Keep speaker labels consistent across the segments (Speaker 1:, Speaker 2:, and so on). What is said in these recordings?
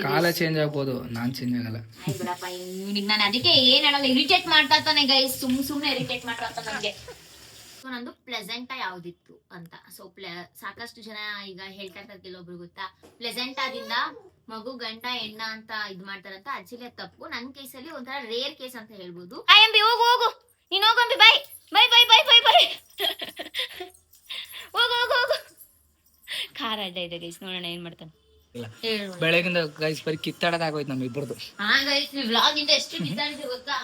Speaker 1: ಕಾಲ ಚೇಂಜ್ ಆಗ್ಬೋದು, ನಾನ್ ಚೇಂಜ್ ಆಗಲ್ಲ.
Speaker 2: ಬಿಡಪ್ಪ ನಾನು ಅದಕ್ಕೆ ಏನ್ ಹೇಳಲ್ಲ, ಇರಿಟೇಟ್ ಮಾಡ್ತಾ ಇರ್ತಾನೆ ಗೈಸ್, ಸುಮ್ನೆ ಇರಿಟೇಟ್ ಮಾಡ್ತಾ ಇರ್ತಾನೆ ನನ್ಗೆ. ಸೊ ನಂದು ಪ್ಲೆಸೆಂಟಾ ಯಾವ್ದಿತ್ತು ಅಂತ. ಸೊ ಸಾಕಷ್ಟು ಜನ ಈಗ ಹೇಳ್ತಾ ಇರ್ತಾರೆ, ಕೆಲವೊಬ್ರು ಗೊತ್ತಾ ಪ್ಲೆಸೆಂಟಾದಿಂದ ಮಗು ಗಂಟ ಹೆಣ್ಣ ಅಂತ ಇದ್ ಮಾಡ್ತಾರಂತ. ಆಕ್ಚುಲಿ ಅದು ತಪ್ಪು. ನನ್ ಕೇಸಲ್ಲಿ ಒಂಥರ ರೇರ್ ಕೇಸ್ ಅಂತ ಹೇಳ್ಬೋದು. ಅಂಬಿ ಹೋಗು ಹೋಗು, ನೀನ್ ಹೋಗಂಬಿ, bye bye bye bye bye bye ಹೋಗು ಹೋಗು ಹೋಗು. ಖಾರ ಅಡ್ಡ ಇದೆ ಗೈಸ್, ನೋಡೋಣ ಏನ್ ಮಾಡ್ತಾನೆ.
Speaker 1: ಬೆಳಗಿಂದ ಗೈಸ್ ಬರೀ ಕಿತ್ತಾಡೋದಾಗೋಯ್ತು ನಮ್ ಇಬ್ಬರದು.
Speaker 2: ವ್ಲಾಗ್ ಇಂದ ಎಷ್ಟು ಕಿತ್ತಾಡಿದ್ವಿ ಗೊತ್ತಾ.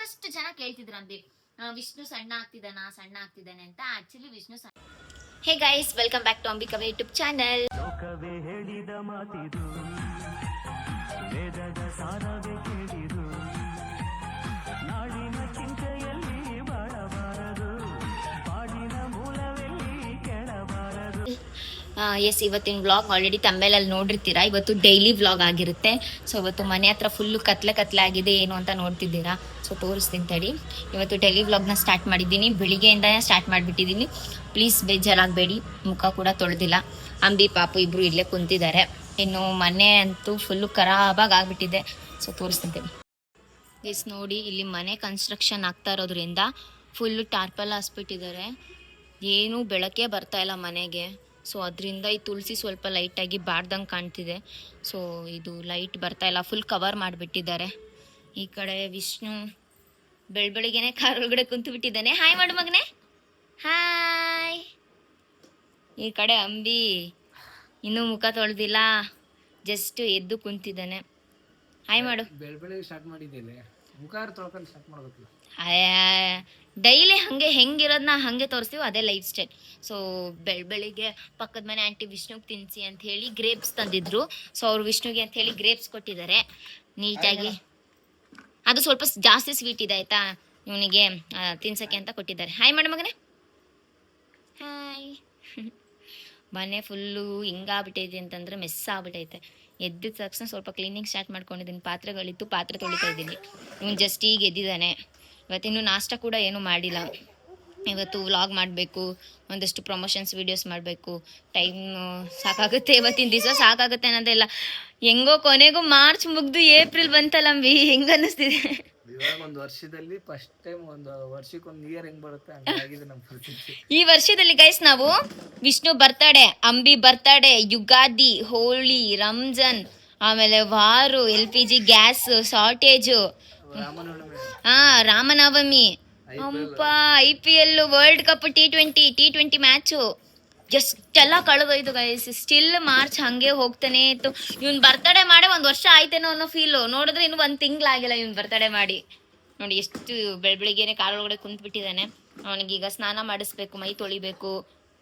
Speaker 2: ಅಷ್ಟು ಜನ ಕೇಳ್ತಿದ್ರಂತೆ ವಿಷ್ಣು ಸಣ್ಣ ಆಗ್ತಿದ್ದಾನೆ ಅಂತ. Actually Vishnu hey guys, welcome back to Ambika YouTube channel. Yes, ಇವತ್ತಿನ ವ್ಲಾಗ್ ಆಲ್ರೆಡಿ ತಮ್ಮೇಲಲ್ಲಿ ನೋಡಿರ್ತೀರಾ. ಇವತ್ತು ಡೈಲಿ ವ್ಲಾಗ್ ಆಗಿರುತ್ತೆ. ಸೊ ಇವತ್ತು ಮನೆ ಹತ್ರ ಫುಲ್ಲು ಕತ್ಲೆ ಆಗಿದೆ, ಏನು ಅಂತ ನೋಡ್ತಿದ್ದೀರಾ. ಸೊ ತೋರಿಸ್ತೀನಿ ತಡಿ. ಇವತ್ತು ಡೈಲಿ ವ್ಲಾಗ್ನ ಸ್ಟಾರ್ಟ್ ಮಾಡಿದ್ದೀನಿ, ಬೆಳಿಗ್ಗೆಯಿಂದನೇ ಸ್ಟಾರ್ಟ್ ಮಾಡಿಬಿಟ್ಟಿದ್ದೀನಿ. ಪ್ಲೀಸ್ ಬೇಜಾರಾಗಬೇಡಿ, ಮುಖ ಕೂಡ ತೊಳೆದಿಲ್ಲ. ಅಂಬಿ ಪಾಪು ಇಬ್ಬರು ಇಲ್ಲೇ ಕುಂತಿದ್ದಾರೆ. ಇನ್ನು ಮನೆ ಅಂತೂ ಫುಲ್ಲು ಖರಾಬಾಗಿ ಆಗಿಬಿಟ್ಟಿದೆ. ಸೊ ತೋರಿಸ್ತೀನಿ ತಡಿ. ಎಸ್ ನೋಡಿ, ಇಲ್ಲಿ ಮನೆ ಕನ್ಸ್ಟ್ರಕ್ಷನ್ ಆಗ್ತಾ ಇರೋದ್ರಿಂದ ಫುಲ್ಲು ಟಾರ್ಪಲ್ ಹಾಸ್ಬಿಟ್ಟಿದ್ದಾರೆ. ಏನೂ ಬೆಳಕೇ ಬರ್ತಾ ಇಲ್ಲ ಮನೆಗೆ. ಸೊ ಅದರಿಂದ ಈ ತುಳಸಿ ಸ್ವಲ್ಪ ಲೈಟಾಗಿ ಬಾಡ್ದಂಗೆ ಕಾಣ್ತಿದೆ. ಸೊ ಇದು ಲೈಟ್ ಬರ್ತಾ ಇಲ್ಲ, ಫುಲ್ ಕವರ್ ಮಾಡಿಬಿಟ್ಟಿದ್ದಾರೆ. ಈ ಕಡೆ ವಿಷ್ಣು ಬೆಳಗ್ಗೆನೆ ಕಾರ್ ಒಳಗಡೆ ಕುಂತು ಬಿಟ್ಟಿದ್ದಾನೆ. ಹಾಯ್ ಮಾಡು ಮಗನೇ, ಹಾಯ್. ಈ ಕಡೆ ಅಂಬಿ ಇನ್ನೂ ಮುಖ ತೊಳೆದಿಲ್ಲ, ಜಸ್ಟ್ ಎದ್ದು ಕುಂತಿದ್ದಾನೆ. ಹಾಯ್ ಮಾಡು.
Speaker 1: ಬೆಳಗ್ಗೆ ಸ್ಟಾರ್ಟ್ ಮಾಡಿದ್ದೇನೆ, ಮುಖ ತೊಳ್ಕೊಂಡು ಸ್ಟಾರ್ಟ್ ಮಾಡಬೇಕು.
Speaker 2: ಡೈಲಿ ಹಾಗೆ ಹೆಂಗಿರೋದನ್ನ ಹಾಗೆ ತೋರಿಸ್ತೀವಿ, ಅದೇ ಲೈಫ್ ಸ್ಟೈಲ್. ಸೊ ಬೆಳಿಗ್ಗೆ ಪಕ್ಕದ ಮನೆ ಆಂಟಿ ವಿಷ್ಣುಗೆ ತಿನ್ನಿಸಿ ಅಂತ ಹೇಳಿ ಗ್ರೇಪ್ಸ್ ತಂದಿದ್ರು. ಸೊ ಅವ್ರು ವಿಷ್ಣುಗೆ ಅಂತ ಹೇಳಿ ಗ್ರೇಪ್ಸ್ ಕೊಟ್ಟಿದ್ದಾರೆ ನೀಟಾಗಿ. ಅದು ಸ್ವಲ್ಪ ಜಾಸ್ತಿ ಸ್ವೀಟ್ ಇದೆ ಆಯ್ತಾ, ಇವನಿಗೆ ತಿನ್ಸಕ್ಕೆ ಅಂತ ಕೊಟ್ಟಿದ್ದಾರೆ. ಹಾಯ್ ಮಾಡು ಮಗನೇ, ಹಾಯ್. ಮನೆ ಫುಲ್ಲು ಹಿಂಗಾಗ್ಬಿಟ್ಟೈತೆ ಅಂತಂದರೆ ಮೆಸ್ ಆಗ್ಬಿಟ್ಟೈತೆ. ಎದ್ದಿದ ತಕ್ಷಣ ಸ್ವಲ್ಪ ಕ್ಲೀನಿಂಗ್ ಸ್ಟಾರ್ಟ್ ಮಾಡ್ಕೊಂಡಿದ್ದೀನಿ. ಪಾತ್ರೆಗಳಿತ್ತು, ಪಾತ್ರೆ ತೊಳಿತಾ ಇದ್ದೀನಿ. ಇವನು ಜಸ್ಟ್ ಈಗ ಎದ್ದಿದ್ದಾನೆ. ಇವತ್ತಿನ್ನೂ ನಾಷ್ಟ ಕೂಡ ಏನೂ ಮಾಡಿಲ್ಲ. ಇವತ್ತು ವ್ಲಾಗ್ ಮಾಡಬೇಕು, ಒಂದಷ್ಟು ಪ್ರಮೋಷನ್ಸ್ ವೀಡಿಯೋಸ್ ಮಾಡಬೇಕು. ಟೈಮ್ ಸಾಕಾಗುತ್ತೆ, ಇವತ್ತಿನ ದಿವಸ ಸಾಕಾಗುತ್ತೆ ಅನ್ನೋದಿಲ್ಲ. ಹೆಂಗೋ ಕೊನೆಗೂ ಮಾರ್ಚ್ ಮುಗ್ದು ಏಪ್ರಿಲ್ ಬಂತಲ್ಲ ಅಂಬಿ, ಹೆಂಗೆ ಅನ್ನಿಸ್ತಿದೆ.
Speaker 1: ಇವಾಗ ಒಂದು ವರ್ಷದಲ್ಲಿ ಫಸ್ಟ್ ಟೈಮ್ ಒಂದು ವರ್ಷಕ್ಕೊಂದು ಇಯರ್ ಹೆಂಗ್ ಬರುತ್ತೆ ಹಂಗಾಗಿದೆ ನಮ್ಮ ಪರಿಸ್ಥಿತಿ.
Speaker 2: ಈ ವರ್ಷದಲ್ಲಿ ಗೈಸ್ ನಾವು ವಿಷ್ಣು ಬರ್ತಡೇ, ಅಂಬಿ ಬರ್ತಡೇ, ಯುಗಾದಿ, ಹೋಳಿ, ರಂಜಾನ್, ಆಮೇಲೆ war, LPG gas shortage, Ramanavami, IPL, world cup, T20 match, ಎಷ್ಟೆಲ್ಲ ಕಳೆದೋಯ್ತು ಗೈಸ್. ಸ್ಟಿಲ್ ಮಾರ್ಚ್ ಹಂಗೆ ಹೋಗ್ತಾನೆ ಇತ್ತು. ಇವ್ನ ಬರ್ತಡೇ ಮಾಡಿ ಒಂದು ವರ್ಷ ಆಯ್ತೇನೋ ಅನ್ನೋ ಫೀಲು. ನೋಡಿದ್ರೆ ಇನ್ನು ಒಂದು ತಿಂಗಳಾಗಿಲ್ಲ ಇವ್ನ ಬರ್ತಡೇ ಮಾಡಿ. ನೋಡಿ ಎಷ್ಟು ಬೆಳಗ್ಗೆನೆ ಕಾಲೊಳಗಡೆ ಕುಂತ್ಬಿಟ್ಟಿದ್ದಾನೆ. ಅವನಿಗೀಗ ಸ್ನಾನ ಮಾಡಿಸ್ಬೇಕು, ಮೈ ತೊಳಿಬೇಕು,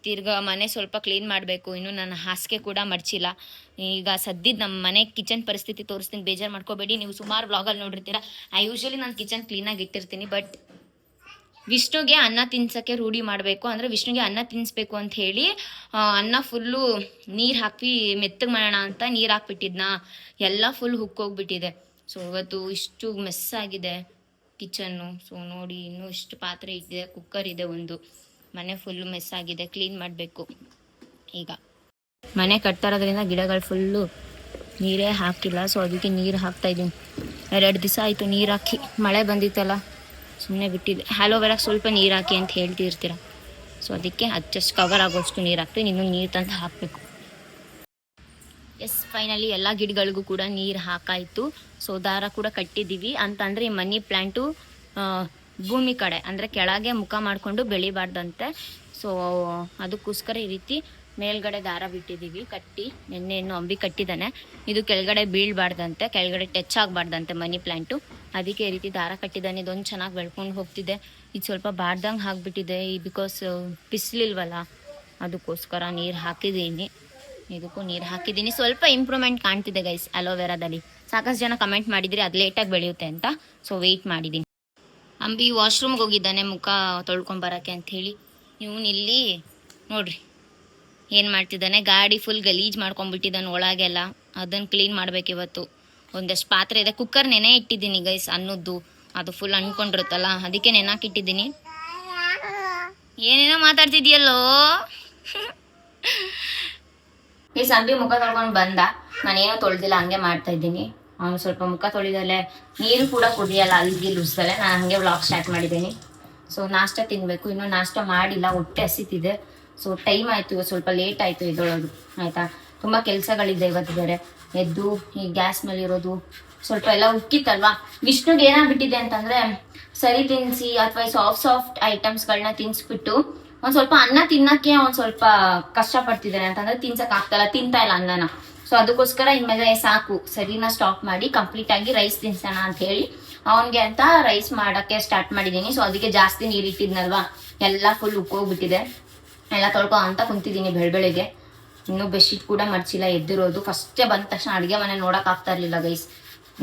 Speaker 2: ತಿರ್ಗಾ ಮನೆ ಸ್ವಲ್ಪ ಕ್ಲೀನ್ ಮಾಡಬೇಕು. ಇನ್ನು ನನ್ನ ಹಾಸಿಗೆ ಕೂಡ ಮಡ್ಚಿಲ್ಲ. ಈಗ ಸದ್ಯದ ನಮ್ಮ ಮನೆ ಕಿಚನ್ ಪರಿಸ್ಥಿತಿ ತೋರಿಸ್ತೀನಿ, ಬೇಜಾರು ಮಾಡ್ಕೋಬೇಡಿ. ನೀವು ಸುಮಾರು ವ್ಲಾಗಲ್ಲಿ ನೋಡಿರ್ತೀರ. ಯೂಶ್ವಲಿ ನಾನು ಕಿಚನ್ ಕ್ಲೀನಾಗಿ ಇಟ್ಟಿರ್ತೀನಿ. ಬಟ್ ವಿಷ್ಣುಗೆ ಅನ್ನ ತಿನ್ಸೋಕ್ಕೆ ರೂಢಿ ಮಾಡಬೇಕು, ಅಂದರೆ ವಿಷ್ಣುಗೆ ಅನ್ನ ತಿನ್ನಿಸ್ಬೇಕು ಅಂತ ಹೇಳಿ ಅನ್ನ ಫುಲ್ಲು ನೀರು ಹಾಕಿ ಮೆತ್ತಗೆ ಮಾಡೋಣ ಅಂತ ನೀರು ಹಾಕ್ಬಿಟ್ಟಿದ್ನ, ಎಲ್ಲ ಫುಲ್ ಹುಕ್ಕೋಗ್ಬಿಟ್ಟಿದೆ. ಸೊ ಇವತ್ತು ಇಷ್ಟು ಮೆಸ್ ಆಗಿದೆ ಕಿಚನ್ನು. ಸೊ ನೋಡಿ, ಇನ್ನೂ ಇಷ್ಟು ಪಾತ್ರೆ ಇದೆ, ಕುಕ್ಕರ್ ಇದೆ ಒಂದು. ಮನೆ ಫುಲ್ಲು ಮೆಸ್ ಆಗಿದೆ, ಕ್ಲೀನ್ ಮಾಡಬೇಕು. ಈಗ ಮನೆ ಕಟ್ತಾ ಇರೋದ್ರಿಂದ ಗಿಡಗಳು ಫುಲ್ಲು ನೀರೇ ಹಾಕಿಲ್ಲ. ಸೊ ಅದಕ್ಕೆ ನೀರು ಹಾಕ್ತಾಯಿದ್ದೀನಿ. 2 ದಿವಸ ಆಯಿತು ನೀರು ಹಾಕಿ, ಮಳೆ ಬಂದಿತ್ತಲ್ಲ ಸುಮ್ಮನೆ ಬಿಟ್ಟಿದ್ದೆ. ಆಲೋವೆರಾಗೆ ಸ್ವಲ್ಪ ನೀರು ಹಾಕಿ ಅಂತ ಹೇಳ್ತಿರ್ತೀರ. ಸೊ ಅದಕ್ಕೆ ಜಸ್ಟ್ ಕವರ್ ಆಗೋಷ್ಟು ನೀರು ಹಾಕ್ತೀನಿ, ಇನ್ನೂ ನೀರು ತಂದು ಹಾಕಬೇಕು. ಎಸ್, ಫೈನಲಿ ಎಲ್ಲ ಗಿಡಗಳಿಗೂ ಕೂಡ ನೀರು ಹಾಕಾಯಿತು. ಸೊ ದಾರ ಕೂಡ ಕಟ್ಟಿದ್ದೀವಿ. ಅಂತಂದರೆ ಈ ಮನಿ ಪ್ಲ್ಯಾಂಟು ಭೂಮಿ ಕಡೆ ಅಂದರೆ ಕೆಳಗೆ ಮುಖ ಮಾಡಿಕೊಂಡು ಬೆಳಿಬಾರ್ದಂತೆ. ಸೊ ಅದಕ್ಕೋಸ್ಕರ ಈ ರೀತಿ ಮೇಲ್ಗಡೆ ದಾರ ಬಿಟ್ಟಿದ್ದೀವಿ ಕಟ್ಟಿ. ನೆನ್ನೆ ಅಂಬಿ ಕಟ್ಟಿದ್ದಾನೆ. ಇದು ಕೆಳಗಡೆ ಬೀಳಬಾರ್ದಂತೆ, ಕೆಳಗಡೆ ಟಚ್ ಆಗಬಾರ್ದಂತೆ ಮನಿ ಪ್ಲ್ಯಾಂಟು. ಅದಕ್ಕೆ ಈ ರೀತಿ ದಾರ ಕಟ್ಟಿದ್ದಾನೆ. ಇದೊಂದು ಚೆನ್ನಾಗಿ ಬೆಳ್ಕೊಂಡು ಹೋಗ್ತಿದೆ. ಇದು ಸ್ವಲ್ಪ ಬಾಡ್ದಂಗೆ ಆಗಿಬಿಟ್ಟಿದೆ, ಬಿಕಾಸ್ ಬಿಸಿಲಿಲ್ವಲ್ಲ, ಅದಕ್ಕೋಸ್ಕರ ನೀರು ಹಾಕಿದ್ದೀನಿ. ಇದಕ್ಕೂ ನೀರು ಹಾಕಿದ್ದೀನಿ. ಸ್ವಲ್ಪ ಇಂಪ್ರೂವ್ಮೆಂಟ್ ಕಾಣ್ತಿದೆ ಗೈಸ್ ಅಲೋವೆರಾದಲ್ಲಿ. ಸಾಕಷ್ಟು ಜನ ಕಮೆಂಟ್ ಮಾಡಿದ್ರಿ ಅದು ಲೇಟಾಗಿ ಬೆಳೆಯುತ್ತೆ ಅಂತ. ಸೊ ವೆಯ್ಟ್ ಮಾಡಿದ್ದೀನಿ. ಅಂಬಿ ವಾಶ್ರೂಮ್ಗೆ ಹೋಗಿದ್ದಾನೆ ಮುಖ ತೊಳ್ಕೊಂಬರೋಕ್ಕೆ ಅಂಥೇಳಿ. ಇವನು ಇಲ್ಲಿ ನೋಡ್ರಿ ಏನು ಮಾಡ್ತಿದ್ದಾನೆ, ಗಾಡಿ ಫುಲ್ ಗಲೀಜು ಮಾಡ್ಕೊಂಡ್ಬಿಟ್ಟಿದ್ದಾನೆ ಒಳಗೆಲ್ಲ. ಅದನ್ನು ಕ್ಲೀನ್ ಮಾಡ್ಬೇಕು ಇವತ್ತು. ಒಂದಷ್ಟು ಪಾತ್ರೆ ಇದೆ. ಕುಕ್ಕರ್ ನೆನೆ ಇಟ್ಟಿದ್ದೀನಿ ಗೈಸ್, ಅನ್ನದ್ದು ಅದು ಫುಲ್ ಅನ್ಕೊಂಡಿರುತ್ತಲ್ಲ, ಅದಕ್ಕೆ ನೆನಾಕಿಟ್ಟಿದ್ದೀನಿ. ಏನೇನೋ ಮಾತಾಡ್ತಿದ್ಯಲ್ಲೋ. ಈ ಸಂಬಿ ಮುಖ ತೊಳ್ಕೊಂಡು ಬಂದ. ನಾನೇನೋ ತೊಳ್ದಿಲ್ಲ, ಹಂಗೆ ಮಾಡ್ತಾ ಇದ್ದೀನಿ. ಅವ್ನು ಸ್ವಲ್ಪ ಮುಖ ತೊಳಿದಲೆ, ನೀರು ಕೂಡ ಕುಡಿಯಲ್ಲ, ಅಲ್ಲಿಗೆ ಲುಸ್ದಲೆ ನಾನು ಹಂಗೆ ವ್ಲಾಗ್ ಸ್ಟಾರ್ಟ್ ಮಾಡಿದ್ದೀನಿ. ಸೊ ನಾಷ್ಟ ತಿನ್ನಬೇಕು, ಇನ್ನೂ ನಾಷ್ಟ ಮಾಡಿಲ್ಲ, ಹೊಟ್ಟೆ ಹಸಿತಿದೆ. ಸೊ ಟೈಮ್ ಆಯಿತು, ಸ್ವಲ್ಪ ಲೇಟ್ ಆಯಿತು ಎದ್ದೊಳೋದು, ಆಯಿತಾ. ತುಂಬ ಕೆಲಸಗಳಿದೆ ಇವತ್ತು ಬೇರೆ. ಎದ್ದು ಈ ಗ್ಯಾಸ್ ಮೇಲೆ ಇರೋದು ಸ್ವಲ್ಪ ಎಲ್ಲ ಉಕ್ಕಿತ್ತಲ್ವಾ. ವಿಷ್ಣುಗೆ ಏನಾಗ್ಬಿಟ್ಟಿದೆ ಅಂತಂದರೆ, ಸರಿ ತಿನ್ನಿಸಿ ಅಥವಾ ಸಾಫ್ಟ್ ಐಟಮ್ಸ್ಗಳನ್ನ ತಿನ್ನಿಸ್ಬಿಟ್ಟು ಒಂದು ಸ್ವಲ್ಪ ಅನ್ನ ತಿನ್ನಕ್ಕೆ ಒಂದು ಸ್ವಲ್ಪ ಕಷ್ಟಪಡ್ತಿದ್ದಾನೆ. ಅಂತಂದರೆ ತಿನ್ಸಕ್ಕೆ ಆಗ್ತಾಯಿಲ್ಲ, ತಿಂತಾ ಇಲ್ಲ ಅನ್ನನ. ಸೊ ಅದಕ್ಕೋಸ್ಕರ ಇನ್ಮೇಲೆ ಸಾಕು, ಸರಿನಾ ಸ್ಟಾಪ್ ಮಾಡಿ ಕಂಪ್ಲೀಟಾಗಿ ರೈಸ್ ತಿನ್ಸೋಣ ಅಂತ ಹೇಳಿ ಅವನಿಗೆ ಅಂತ ರೈಸ್ ಮಾಡೋಕ್ಕೆ ಸ್ಟಾರ್ಟ್ ಮಾಡಿದ್ದೀನಿ. ಸೊ ಅದಕ್ಕೆ ಜಾಸ್ತಿ ನೀರಿಟ್ಟಿದ್ನಲ್ವಾ, ಎಲ್ಲ ಫುಲ್ ಉಕ್ಕೋಗ್ಬಿಟ್ಟಿದೆ. ಎಲ್ಲ ತೊಳ್ಕೊ ಅಂತ ಕುಂತಿದ್ದೀನಿ ಬೆಳಗ್ಗೆ. ಇನ್ನೂ ಬೆಡ್ಶೀಟ್ ಕೂಡ ಮಡ್ಚಿಲ್ಲ, ಎದ್ದಿರೋದು. ಫಸ್ಟೇ ಬಂದ ತಕ್ಷಣ ಅಡುಗೆ ಮನೆ ನೋಡೋಕ್ಕಾಗ್ತಾ ಇರಲಿಲ್ಲ ಗೈಸ್,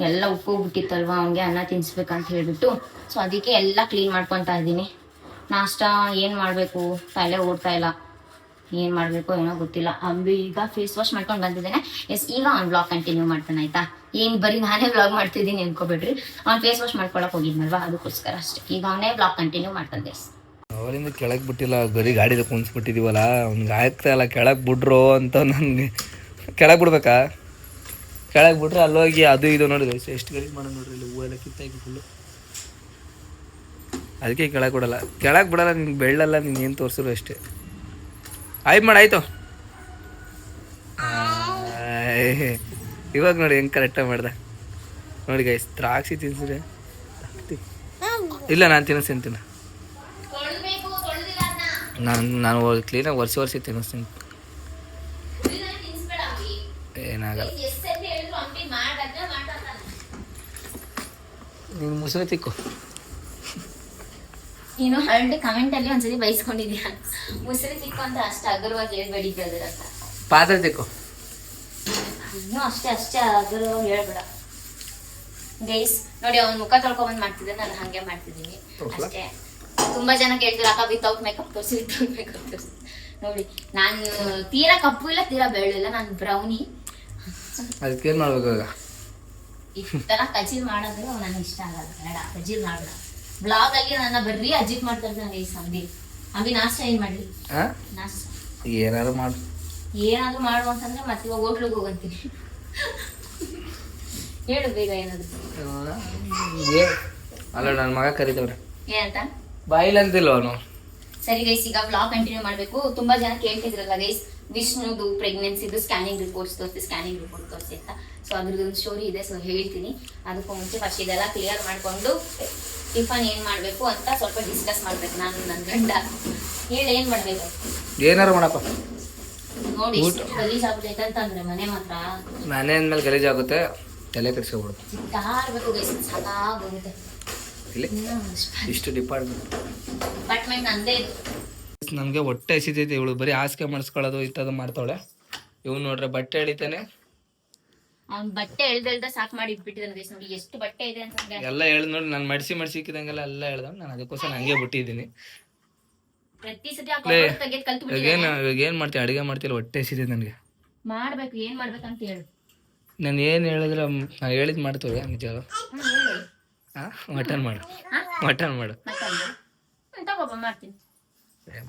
Speaker 2: ಎಲ್ಲ ಉಕ್ಕೋಗ್ಬಿಟ್ಟಿತ್ತಲ್ವ ಅವನಿಗೆ ಅನ್ನ ತಿನ್ನಿಸ್ಬೇಕಂತ ಹೇಳ್ಬಿಟ್ಟು. ಸೊ ಅದಕ್ಕೆ ಎಲ್ಲ ಕ್ಲೀನ್ ಮಾಡ್ಕೊತಾ ಇದ್ದೀನಿ. ನಾಷ್ಟ ಏನು ಮಾಡಬೇಕು ತಲೆ ಓಡ್ತಾ ಇಲ್ಲ, ಏನು ಮಾಡಬೇಕು ಏನೋ ಗೊತ್ತಿಲ್ಲ. ಅಂಬಿ ಈಗ ಫೇಸ್ ವಾಶ್ ಮಾಡ್ಕೊಂಡು ಬಂದಿದ್ದೇನೆ. ಎಸ್, ಈಗ ಅವ್ನು ಬ್ಲಾಗ್ ಕಂಟಿನ್ಯೂ ಮಾಡ್ತಾನೆ ಆಯ್ತಾ. ಏನು ಬರೀ ನಾನೇ ಬ್ಲಾಗ್ ಮಾಡ್ತಿದ್ದೀನಿ ಅನ್ಕೋಬೇಡ್ರಿ, ಅವ್ನು ಫೇಸ್ ವಾಶ್ ಮಾಡ್ಕೊಳಕ್ಕೆ ಹೋಗಿದ್ನಲ್ವಾ, ಅದಕ್ಕೋಸ್ಕರ ಅಷ್ಟೇ. ಈಗ ಅವನೇ ಬ್ಲಾಗ್ ಕಂಟಿನ್ಯೂ ಮಾಡ್ತಾನೆ. ಎಸ್,
Speaker 1: ಅವರಿಂದ ಕೆಳಗೆ ಬಿಟ್ಟಿಲ್ಲ, ಬರೀ ಗಾಡಿದ ಕುಂತ್ಬಿಟ್ಟಿದೀವಲ್ಲ, ಅವ್ನಿಗೆ ಆಗ್ತಾ ಇಲ್ಲ. ಕೆಳಗೆ ಬಿಡ್ರು ಅಂತ ನನಗೆ ಕೆಳಗೆ ಬಿಡ್ಬೇಕಾ? ಕೆಳಗೆ ಬಿಟ್ರೆ ಅಲ್ಲೋಗಿ ಅದು ಇದು ನೋಡಿದ್ರೆ ಎಷ್ಟು ಗಲೀಜು ಮಾಡೋದು ನೋಡ್ರಿ. ಇಲ್ಲಿ ಹೂವೆಲ್ಲ ಕಿತ್ತಾಕಿ ಫುಲ್ಲು, ಅದಕ್ಕೆ ಕೆಳಗೆ ಬಿಡಲ್ಲ. ಕೆಳಗೆ ಬಿಡಲ್ಲ, ನಿನ್ಗೆ ಬೆಳ್ಳಲ್ಲ, ನೀನು ಏನು ತೋರಿಸಿದ್ರು ಅಷ್ಟೇ. ಆಯ್ತು ಇವಾಗ ನೋಡಿ ಹೆಂಗೆ ಕರೆಕ್ಟಾಗಿ ಮಾಡ್ದೆ ನೋಡಿ ಗೈಸ್. ದ್ರಾಕ್ಷಿ ತಿನ್ಸಿದ್ರೆ ಇಲ್ಲ, ನಾನು ತಿನ್ನಿಸ್ತೀನಿ. ನಾನು ಕ್ಲೀನಾಗಿ ಒರೆಸಿ ತಿನ್ನಿಸ್ತೀನಿ, ಏನಾಗಲ್ಲ. ನೀನು ಮುಸುರೆ ತಿಕ್ಕು.
Speaker 2: ನೀನು ಆಲ್ರೆಡಿ ಕಮೆಂಟಲ್ಲಿ ಒಂದ್ಸತಿ ಬೈಸ್ಕೊಂಡಿದ್ದೀಯ, ಮುಸುರೆ ತಿಕ್ಕು ಅಂತ ಅಷ್ಟು ಹಗುರವಾಗಿ ಹೇಳ್ಬೇಡಿ ಬ್ರದರ್ ಅಂತ.
Speaker 1: ಪಾತ್ರೆ ತಿಕ್ಕು.
Speaker 2: ಇನ್ನೂ ಅಷ್ಟೇ ಹಗುರವಾಗಿ ಹೇಳ್ಬೇಡ ಗೈಸ್. ನೋಡಿ ಅವ್ನ ಮುಖ ತೊಳ್ಕೊಂಬಂದು ಮಾಡ್ತಿದ್ದೆ, ನಾನು ಹಾಗೆ ಮಾಡ್ತಿದ್ದೀನಿ ಅಷ್ಟೇ. ತುಂಬಾ ಜನ ಕೇಳ್ತೀರ ಅಕ್ಕ ವಿತೌಟ್ ಮೇಕಪ್ ತೋರಿಸಿ. ನೋಡಿ ನಾನು ತೀರಾ ಕಪ್ಪು ಇಲ್ಲ, ತೀರಾ ಬೆಳ್ಳಿಲ್ಲ, ನಾನು ಬ್ರೌನಿ.
Speaker 1: ಅದಕ್ಕೆ ಏನು ಮಾಡ್ಬೇಕು?
Speaker 2: ಈ ತರ ಕಜೀಲ್ ಮಾಡೋದು ನನಗೆ ಇಷ್ಟ ಆಗಲ್ಲ, ಬೇಡ ಕಜೀಲ್ ಮಾಡಬೇಡ. ಬ್ಲಾಗ್ ಅಲ್ಲಿ ನನ್ನ ಬರ್ರಿ ಅಜಿತ್ ಮಾಡ್ತಾ ಇದ್ದಾನೆ ಗೈಸ್. ಅಂಬಿ ನಾಷ್ಟ ಏನ್ ಮಾಡ್ಲಿ? ನಾಷ್ಟ
Speaker 1: ಏನಾದ್ರು
Speaker 2: ಮಾಡು ಅಂತಂದ್ರೆ ಮತ್ತೆ ಇವಾಗ ಹೋಟ್ಲಿಗೆ ಹೋಗಂತೀನಿ. ಹೇಳು ಬೇಗ ಏನಾದ್ರು.
Speaker 1: ಅಲ್ಲ, ನನ್ನ ಮಗ ಕರೀತವ್ರೆ.
Speaker 2: ಏನಂತ?
Speaker 1: ಬಾಯಿಲ್ ಅಂತಿಲ್ಲ ಅವನು.
Speaker 2: ಸರಿ ಗೈಸ್, ಈಗ ಬ್ಲಾಗ್ ಕಂಟಿನ್ಯೂ ಮಾಡಬೇಕು. ತುಂಬಾ ಜನ ಕೇಳ್ತಿದ್ರಲ್ಲ ಗೈಸ್, ವಿಷ್ಣುದು ಪ್ರೆಗ್ನೆನ್ಸಿದು ಸ್ಕ್ಯಾನಿಂಗ್ ರಿಪೋರ್ಟ್ ತೋರಿಸಿ ಅಂತ. ಸೊ ಅದ್ರದ್ದು ಒಂದು ಸ್ಟೋರಿ ಇದೆ, ಸೊ ಹೇಳ್ತೀನಿ. ಅದಕ್ಕೂ ಮುಂಚೆ ಫಸ್ಟ್ ಇದೆಲ್ಲ ಕ್ಲಿಯರ್ ಮಾಡ್ಕೊಂಡು ಟಿಫನ್ ಏನ್ ಮಾಡ್ಬೇಕು ಅಂತ ಸ್ವಲ್ಪ ಡಿಸ್ಕಸ್ ಮಾಡ್ಬೇಕು ನಾನು ನನ್ನ ಗಂಡ. ಹೇಳಿ ಏನ್ ಮಾಡ್ಬೇಕು?
Speaker 1: ಏನಾರು ಮಾಡಪ್ಪ.
Speaker 2: ನೋಡಿ ಗಲೀಜ್ ಆಗ್ಬಿಟ್ಟೈತೆ ಅಂತಂದ್ರೆ ಮನೆ ಮಾತ್ರ.
Speaker 1: ಮನೆ ಅಂದ್ಮೇಲೆ ಗಲೀಜ್ ಆಗುತ್ತೆ, ತಲೆ ಕೆಡಿಸ್ಕೊಬಿಡುತ್ತೆ.
Speaker 2: ಸಿಕ್ಕಾರ್ಬೇಕು ಗೈಸ್, ಸಾಕಾಗೋಗುತ್ತೆ.
Speaker 1: ಇಷ್ಟು ಡಿಪಾರ್ಟ್ಮೆಂಟ್
Speaker 2: ನಂದೇ ಇದು.
Speaker 1: ನಮಗೆ ಹೊಟ್ಟೆ ಹಸಿತೈತೆ. ಇವಳು ಬರೀ ಹಾಸಿಗೆ ಮಾಡಿಸ್ಕೊಳ್ಳೋದು ಇಂಥದ್ದು ಮಾಡ್ತಾವಳೆ. ಇವ್ ನೋಡ್ರೆ ಬಟ್ಟೆ ಎಳಿತಾನೆ.
Speaker 2: ಅವ್ನ್ ಬಟ್ಟೆ ಎಳ್ದ ಸಾಕ್ ಮಾಡಿ ಇಟ್ಬಿಟ್ಟಿದ್ದಾನೆ ಗೈಸ್. ನೋಡಿ ಎಷ್ಟು ಬಟ್ಟೆ ಇದೆ ಅಂತಂದ್ರೆ
Speaker 1: ಎಲ್ಲ ಹೇಳ್ದು ನೋಡಿ, ನಾನು ಮಡಿಸಿ ಇಕ್ಕಿದಂಗೆಲ್ಲ ಎಲ್ಲ ಹೇಳ್ದ. ನಾನು ಅದಕ್ಕೋಸ್ಕರ ಹಂಗೆ ಬಿಟ್ಟಿದ್ದೀನಿ.
Speaker 2: ಪ್ರತಿ ಸತಿ
Speaker 1: ಇವಾಗ ಏನ್ ಮಾಡ್ತೀವಿ? ಅಡಿಗೆ ಮಾಡ್ತಿಲ್ಲ, ಹೊಟ್ಟೆ ಹಸಿದೆ ನನಗೆ.
Speaker 2: ಮಾಡ್ಬೇಕು, ಏನ್ ಮಾಡ್ಬೇಕಂತ ಹೇಳು.
Speaker 1: ನಾನು ಏನು ಹೇಳಿದ್ರೆ ನಾನು ಹೇಳಿದ್ ಮಾಡ್ತೀವಿ ನಿಜ. ಮಟನ್ ಮಾಡು.
Speaker 2: ಮಾಡ್ತೀನಿ.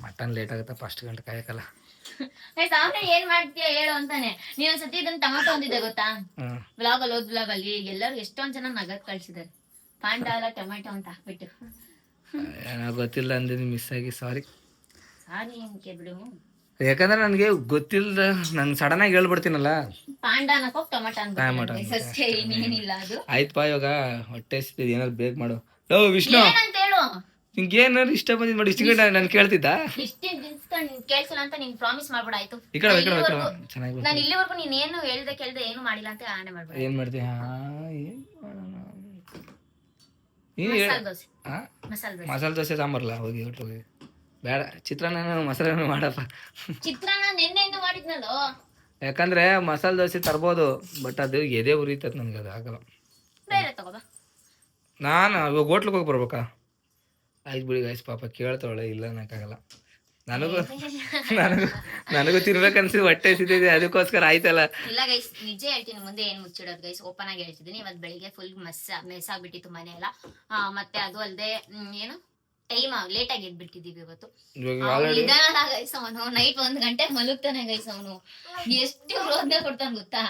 Speaker 1: ಮಟನ್ ಲೇಟ್ ಆಗುತ್ತಪ್ಪ, ಅಷ್ಟು ಗಂಟೆ ಕಾಯಕಲ್ಲ.
Speaker 2: ಏನ್ ಮಾಡ್ತೀಯ ಹೇಳು ಅಂತಾನೆ. ನೀವೊಂದ್ಸತಿ ಇದನ್ನ ಟೊಮೆಟೊ ಒಂದಿದೆ ಗೊತ್ತಾ, ಬ್ಲಾಗ್ ಅಲ್ಲಿ ಎಲ್ಲರೂ ಎಷ್ಟೊಂದ್ ಜನ ನಗದ್ ಕಳ್ಸಿದಾರೆ. ಪಾಂಡ ಅಲ್ಲ ಟೊಮೆಟೊ ಅಂತ ಹಾಕ್ಬಿಟ್ಟು.
Speaker 1: ಗೊತ್ತಿಲ್ಲ ಅಂದ್ರೆ ಮಿಸ್ ಆಗಿ ಸಾರಿ.
Speaker 2: ಏನಕ್ಕೆ ಬಿಡು,
Speaker 1: ಯಾಕಂದ್ರೆ ನನಗೆ ಗೊತ್ತಿಲ್ಲ, ನಾನು ಸಡನ್ ಆಗಿ ಹೇಳ್ಬಿಡ್ತೀನಲ್ಲ.
Speaker 2: ಪಾಂಡ ಅನ್ನಕೋ ಟೊಮೆಟೊ ಅಷ್ಟೇ, ಇನ್ನೇನಿಲ್ಲ ಅದು.
Speaker 1: ಆಯ್ತಪ್ಪ, ಇವಾಗ ಹೊಟ್ಟೆ ಹಸಿತಿದೆ, ಏನಾದ್ರು ಬೇಗ ಮಾಡು. ವಿಷ್ಣು,
Speaker 2: ಹೇಳು
Speaker 1: ನಿಂಗೆ ಏನಾದ್ರು ಇಷ್ಟ ಬಂದಿದ್ ಮಾಡಿ. ಇಷ್ಟು ಗಂಟೆ ನಾನು ಕೇಳ್ತಿದ್ದ
Speaker 2: ಕೇಳ್ಸಲ್ಲ ಅಂತ ನೀನ್ ಪ್ರಾಮಿಸ್ ಮಾಡ್ಬಿಡ ಆಯ್ತು.
Speaker 1: ಚೆನ್ನಾಗಿ
Speaker 2: ನಾನು ಇಲ್ಲಿವರೆಗೂ ನೀನ್ ಏನು ಕೇಳ್ದೆ ಏನು ಮಾಡಿಲ್ಲ ಅಂತ ಆಣೆ ಮಾಡ್ಬೇಡ.
Speaker 1: ಏನ್ ಮಾಡ್ತೀಯ? ಮಸಾಲೆ ದೋಸೆ ಸಾಂಬಾರ್ಲ ಹೋಗಿ ಹೋಗಿ ಬೇಡ. ಚಿತ್ರಾನ್ನ ಮಸಾಲೆ ಮಾಡಪ್ಪ.
Speaker 2: ಚಿತ್ರಾನ್ನ ನೆನ್ನೆಯಿಂದ ಮಾಡಿದ್ನಲ್ಲೋ.
Speaker 1: ಯಾಕಂದ್ರೆ ಮಸಾಲೆ ದೋಸೆ ತರ್ಬೋದು, ಬಟ್ ಅದು ಎದೆ ಉರಿತದ, ನನ್ಗೆ ಅದು ಆಗಲ್ಲ.
Speaker 2: ಬೇರೆ ತಗೋಬಾ.
Speaker 1: ನಾನು ಇವಾಗ ಹೋಟ್ಲಿಗೆ ಹೋಗಿ ಬರ್ಬೇಕಾ? ಆಯ್ತು ಬಿಡಿ ಗಾಯ್ಸ್, ಪಾಪ ಕೇಳ್ತಾವಳೆ, ಇಲ್ಲ ಅನ್ನಕ್ಕಾಗಲ್ಲ. ನನಗೂ ತಿನ್ಬೇಕನ್ಸಿದ್, ಹೊಟ್ಟೆ ಹಸಿತಿದೆ, ಅದಕ್ಕೋಸ್ಕರ ಆಯ್ತಲ್ಲ.
Speaker 2: ಇಲ್ಲ ಗೈಸ್, ನಿಜ ಹೇಳ್ತೀನಿ, ಮುಂದೆ ಏನ್ ಮುಚ್ಚಿಡೋದು ಗೈಸ್, ಓಪನ್ ಆಗಿ ಹೇಳ್ತಿದ್ದೀನಿ. ಇವತ್ತು ಬೆಳಿಗ್ಗೆ ಫುಲ್ ಮೆಸ್ ಆಗ್ಬಿಟ್ಟಿತ್ತು ಮನೆ ಎಲ್ಲ. ಮತ್ತೆ ಅದು ಅಲ್ಲದೆ ಏನು ಟೈಮ್ ಲೇಟಾಗಿ ಎದ್ಬಿಟ್ಟಿದೀವಿ ಇವತ್ತು.
Speaker 1: ಇವಾಗ ಆಲ್ರೆಡಿ
Speaker 2: ನಿಧಾನ ಗೈಸ್ ಅವನು ನೈಟ್ 1 ಗಂಟೆ ಮಲಗ್ತಾನೆ ಗೈಸ್. ಅವನು ಎಷ್ಟು ರೋದನೆ ಕೊಡ್ತಾನೆ ಗೊತ್ತಾ,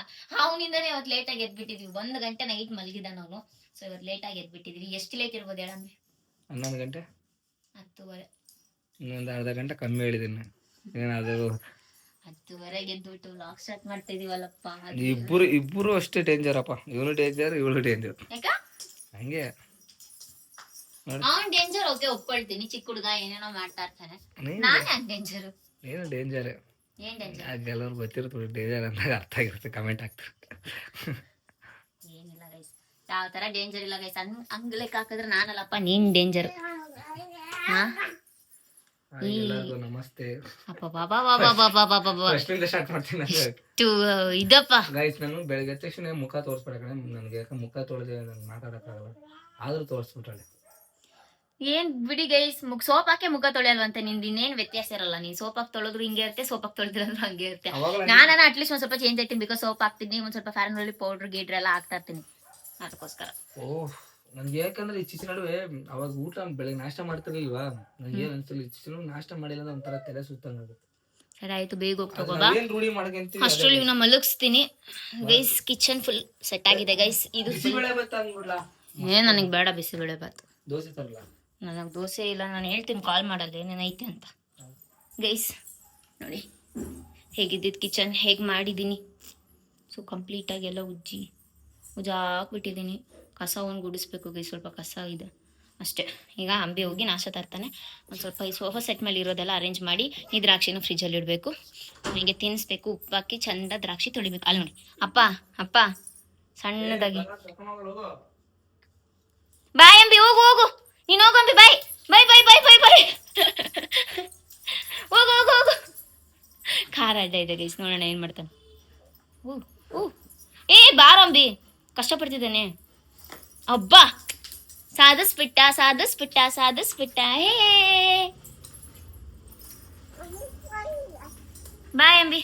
Speaker 2: ಅವನಿಂದಾನೇ ಇವತ್ತು ಲೇಟಾಗಿ ಎದ್ಬಿಟ್ಟಿದ್ವಿ. 1 ಗಂಟೆ ನೈಟ್ ಮಲಗಿದಾನ ಅವನು. ಸೊ ಇವತ್ತು ಲೇಟಾಗಿ ಎದ್ಬಿಟ್ಟಿದೀವಿ. ಎಷ್ಟು ಲೇಟ್ ಇರ್ಬೋದು ಹೇಳಂದ್ರೆ?
Speaker 1: 11 ಗಂಟೆ
Speaker 2: 10:30.
Speaker 1: ಇನ್ನೊಂದು ಅರ್ಧ ಗಂಟೆ ಕಮ್ಮಿ ಹೇಳಿದ್ದೀನಿ. ಏನಾದ್ರು
Speaker 2: 10:30 ಎದ್ಬಿಟ್ಟು ಲಾಕ್ ಸ್ಟಾರ್ಟ್ ಮಾಡ್ತಾ ಇದೀವಲ್ಲಪ್ಪ.
Speaker 1: ಇಬ್ಬರು ಅಷ್ಟೇ ಡೇಂಜರಪ್ಪ. ಇವನು ಡೇಂಜರ್, ಇವಳು ಡೇಂಜರ್.
Speaker 2: ಯಾಕ
Speaker 1: ಹಂಗೆ
Speaker 2: ಅವ್ನ್ ಡೇಂಜರ್ ಓಕೆ ಒಪ್ಕೊಳ್ತೀನಿ. ಚಿಕ್ಕ ಹುಡುಗ ಏನೇನೋ ಮಾಡ್ತಾ ಇರ್ತಾನೆ. ನಾನ್ ಯಾಕೆ ಡೇಂಜರ್?
Speaker 1: ಏನು ಡೇಂಜರ್?
Speaker 2: ಏನ್ ಡೇಂಜರ್?
Speaker 1: ಎಲ್ಲರೂ ಗೊತ್ತಿರ್ತದೆ ಡೇಂಜರ್ ಅಂದಾಗ ಅರ್ಥ ಆಗಿರುತ್ತೆ. ಕಮೆಂಟ್ ಆಗ್ತಾರೆ.
Speaker 2: ಏನಿಲ್ಲ ಗೈಸ್, ಯಾವ ತರ ಡೇಂಜರ್ ಇಲ್ಲ ಗೈಸ್. ಹಂಗ್ ಲೆಕ್ಕ ಹಾಕಿದ್ರೆ ನಾನಲ್ಲಪ್ಪ ನೀನ್ ಡೇಂಜರ್.
Speaker 1: ಎಲ್ಲರಿಗೂ ನಮಸ್ತೆ. ಸ್ಟಾರ್ಟ್ ಮಾಡ್ತೀನಿ
Speaker 2: ಇದಪ್ಪ
Speaker 1: ಗೈಸ್. ನಾನು ಬೆಳಗ್ಗೆ ಎದ್ದ ತಕ್ಷಣ ಮುಖ ತೋರಿಸ್ಬೇಡ ಕಣೆ. ನನಗೆ ಯಾಕೆ ಮುಖ ತೊಳೆದೆ ನನಗೆ ಮಾತಾಡಕ್ಕಾಗಲ್ಲ. ಆದ್ರೂ ತೋರಿಸ್ಬಿಟ್ಟಾಳೆ.
Speaker 2: ಏನ್ ಬಿಡಿ ಗೈಸ್, ಸೋಪ್ ಹಾಕಿ ಮುಖ ತೊಳೆಯಲ್ವಂತೆ. ನಿಂದ ಇನ್ನೇನ್ ವ್ಯತ್ಯಾಸ ಇರಲ್ಲ. ನೀನ್ ಸೋಪ್ ಹಾಕಿ ತೊಳೆದ್ರು ಹಿಂಗೆ ಇರುತ್ತೆ, ಸೋಪ್ ಹಾಕಿ ತೊಳೆದ್ರು ಹಂಗೆ ಇರುತ್ತೆ. ನಾನು ಅಟ್ಲೀಸ್ಟ್ ಒಂದ್ ಸ್ವಲ್ಪ ಚೇಂಜ್ ಆಯ್ತೀನಿ. ಬಿಕಾಸ್ ಸೋಪ್ ಹಾಕ್ತೀನಿ, ಒಂದ್ ಸ್ವಲ್ಪ ಫ್ಯಾನ್ ಅಲ್ಲಿ ಪೌಡರ್ ಗೀಡ್ರ್ ಎಲ್ಲ ಹಾಕ್ತಾ ಇರ್ತೀನಿ. ಅದಕ್ಕೋಸ್ಕರ
Speaker 1: ನನ್ಗೆ ಯಾಕಂದ್ರೆ ಇತ್ತೀಚಿನ ನಡುವೆ ಅವಾಗ ಊಟ ಬೆಳಗ್ಗೆ ನಾಷ್ಟ ಮಾಡ್ತಿರ್ಲಿಲ್ವಾ, ನನ್ಗೆ ಏನ್ ಅನ್ಸಲ್ಲ. ಇತ್ತೀಚಿನ ನಾಷ್ಟ ಮಾಡಿಲ್ಲ ಒಂಥರ ತಲೆ ಸುತ್ತಂಗಾಗುತ್ತೆ.
Speaker 2: ಸರಿ ಆಯ್ತು, ಬೇಗ ಹೋಗ್ತೋಗೋಬಾ.
Speaker 1: ಏನ್ ರೂಢಿ ಮಾಡ್ಕೊಂತೀವಿ
Speaker 2: ಅಷ್ಟ್ರಲ್ಲಿ ಇವ್ನ ಮಲಗಿಸ್ತೀನಿ ಗೈಸ್. ಕಿಚನ್ ಫುಲ್ ಸೆಟ್ ಆಗಿದೆ ಗೈಸ್. ಇದು
Speaker 1: ಬಿಸಿಬೇಳೆ ಭಾತ್ ಅಂದ್ಬಿಡ್ಲಾ?
Speaker 2: ನನಗೆ ಬೇಡ ಬಿಸಿಬೇಳೆ ಭಾತ್.
Speaker 1: ದೋಸೆ ತರಲ್ಲ?
Speaker 2: ನನಗೆ ದೋಸೆ ಇಲ್ಲ. ನಾನು ಹೇಳ್ತೀನಿ ಕಾಲ್ ಮಾಡಲ್ಲ ಏನೇನೈತೆ ಅಂತ. ಗೈಸ್ ನೋಡಿ ಹೇಗಿದ್ದಿದ್ದು ಕಿಚನ್, ಹೇಗೆ ಮಾಡಿದ್ದೀನಿ. ಸೊ ಕಂಪ್ಲೀಟಾಗಿ ಎಲ್ಲ ಉಜ್ಜಾಕ್ಬಿಟ್ಟಿದ್ದೀನಿ. ಕಸ ಒಂದು ಗುಡಿಸ್ಬೇಕು ಗೈಸ್, ಸ್ವಲ್ಪ ಕಸ ಇದೆ ಅಷ್ಟೇ. ಈಗ ಅಂಬಿ ಹೋಗಿ ನಾಷ್ಟ ತರ್ತಾನೆ. ಒಂದು ಸ್ವಲ್ಪ ಈ ಸೋಫಾ ಸೆಟ್ ಮೇಲೆ ಇರೋದೆಲ್ಲ ಅರೇಂಜ್ ಮಾಡಿ ಈ ದ್ರಾಕ್ಷಿನ ಫ್ರಿಜ್ಜಲ್ಲಿ ಇಡಬೇಕು. ಹೀಗೆ ತಿನ್ನಿಸ್ಬೇಕು. ಉಪ್ಪು ಹಾಕಿ ಚಂದ ದ್ರಾಕ್ಷಿ ತೊಳಿಬೇಕು. ಅಲ್ಲಿ ನೋಡಿ ಅಪ್ಪ ಅಪ್ಪ ಸಣ್ಣದಾಗಿ. ಬಾಯ್ ಅಂಬಿ, ಹೋಗು ಹೋಗು, ನೀನು ಹೋಗಂಬಿ. ಬಾಯ್ ಬಾಯ್ ಬಾಯ್ ಬಾಯ್ ಬಾಯ್ ಬಾಯ್. ಹೋಗು ಹೋಗು ಹೋಗು. ಖಾರ ಅಡ್ಡ ಇದೆ ಗೈಸ್, ನೋಡೋಣ ಏನು ಮಾಡ್ತಾನೆ. ಏ ಬಾರಂಬಿ, ಕಷ್ಟಪಡ್ತಿದ್ದಾನೆ. ಅಬ್ಬಾ ಸಾಧಿಸ್ಬಿಟ್ಟ ಸಾಧಿಸ್ಬಿಟ್ಟ ಸಾಧಿಸ್ಬಿಟ್ಟ. ಹೇ ಬಾಯ್ ಅಂಬಿ.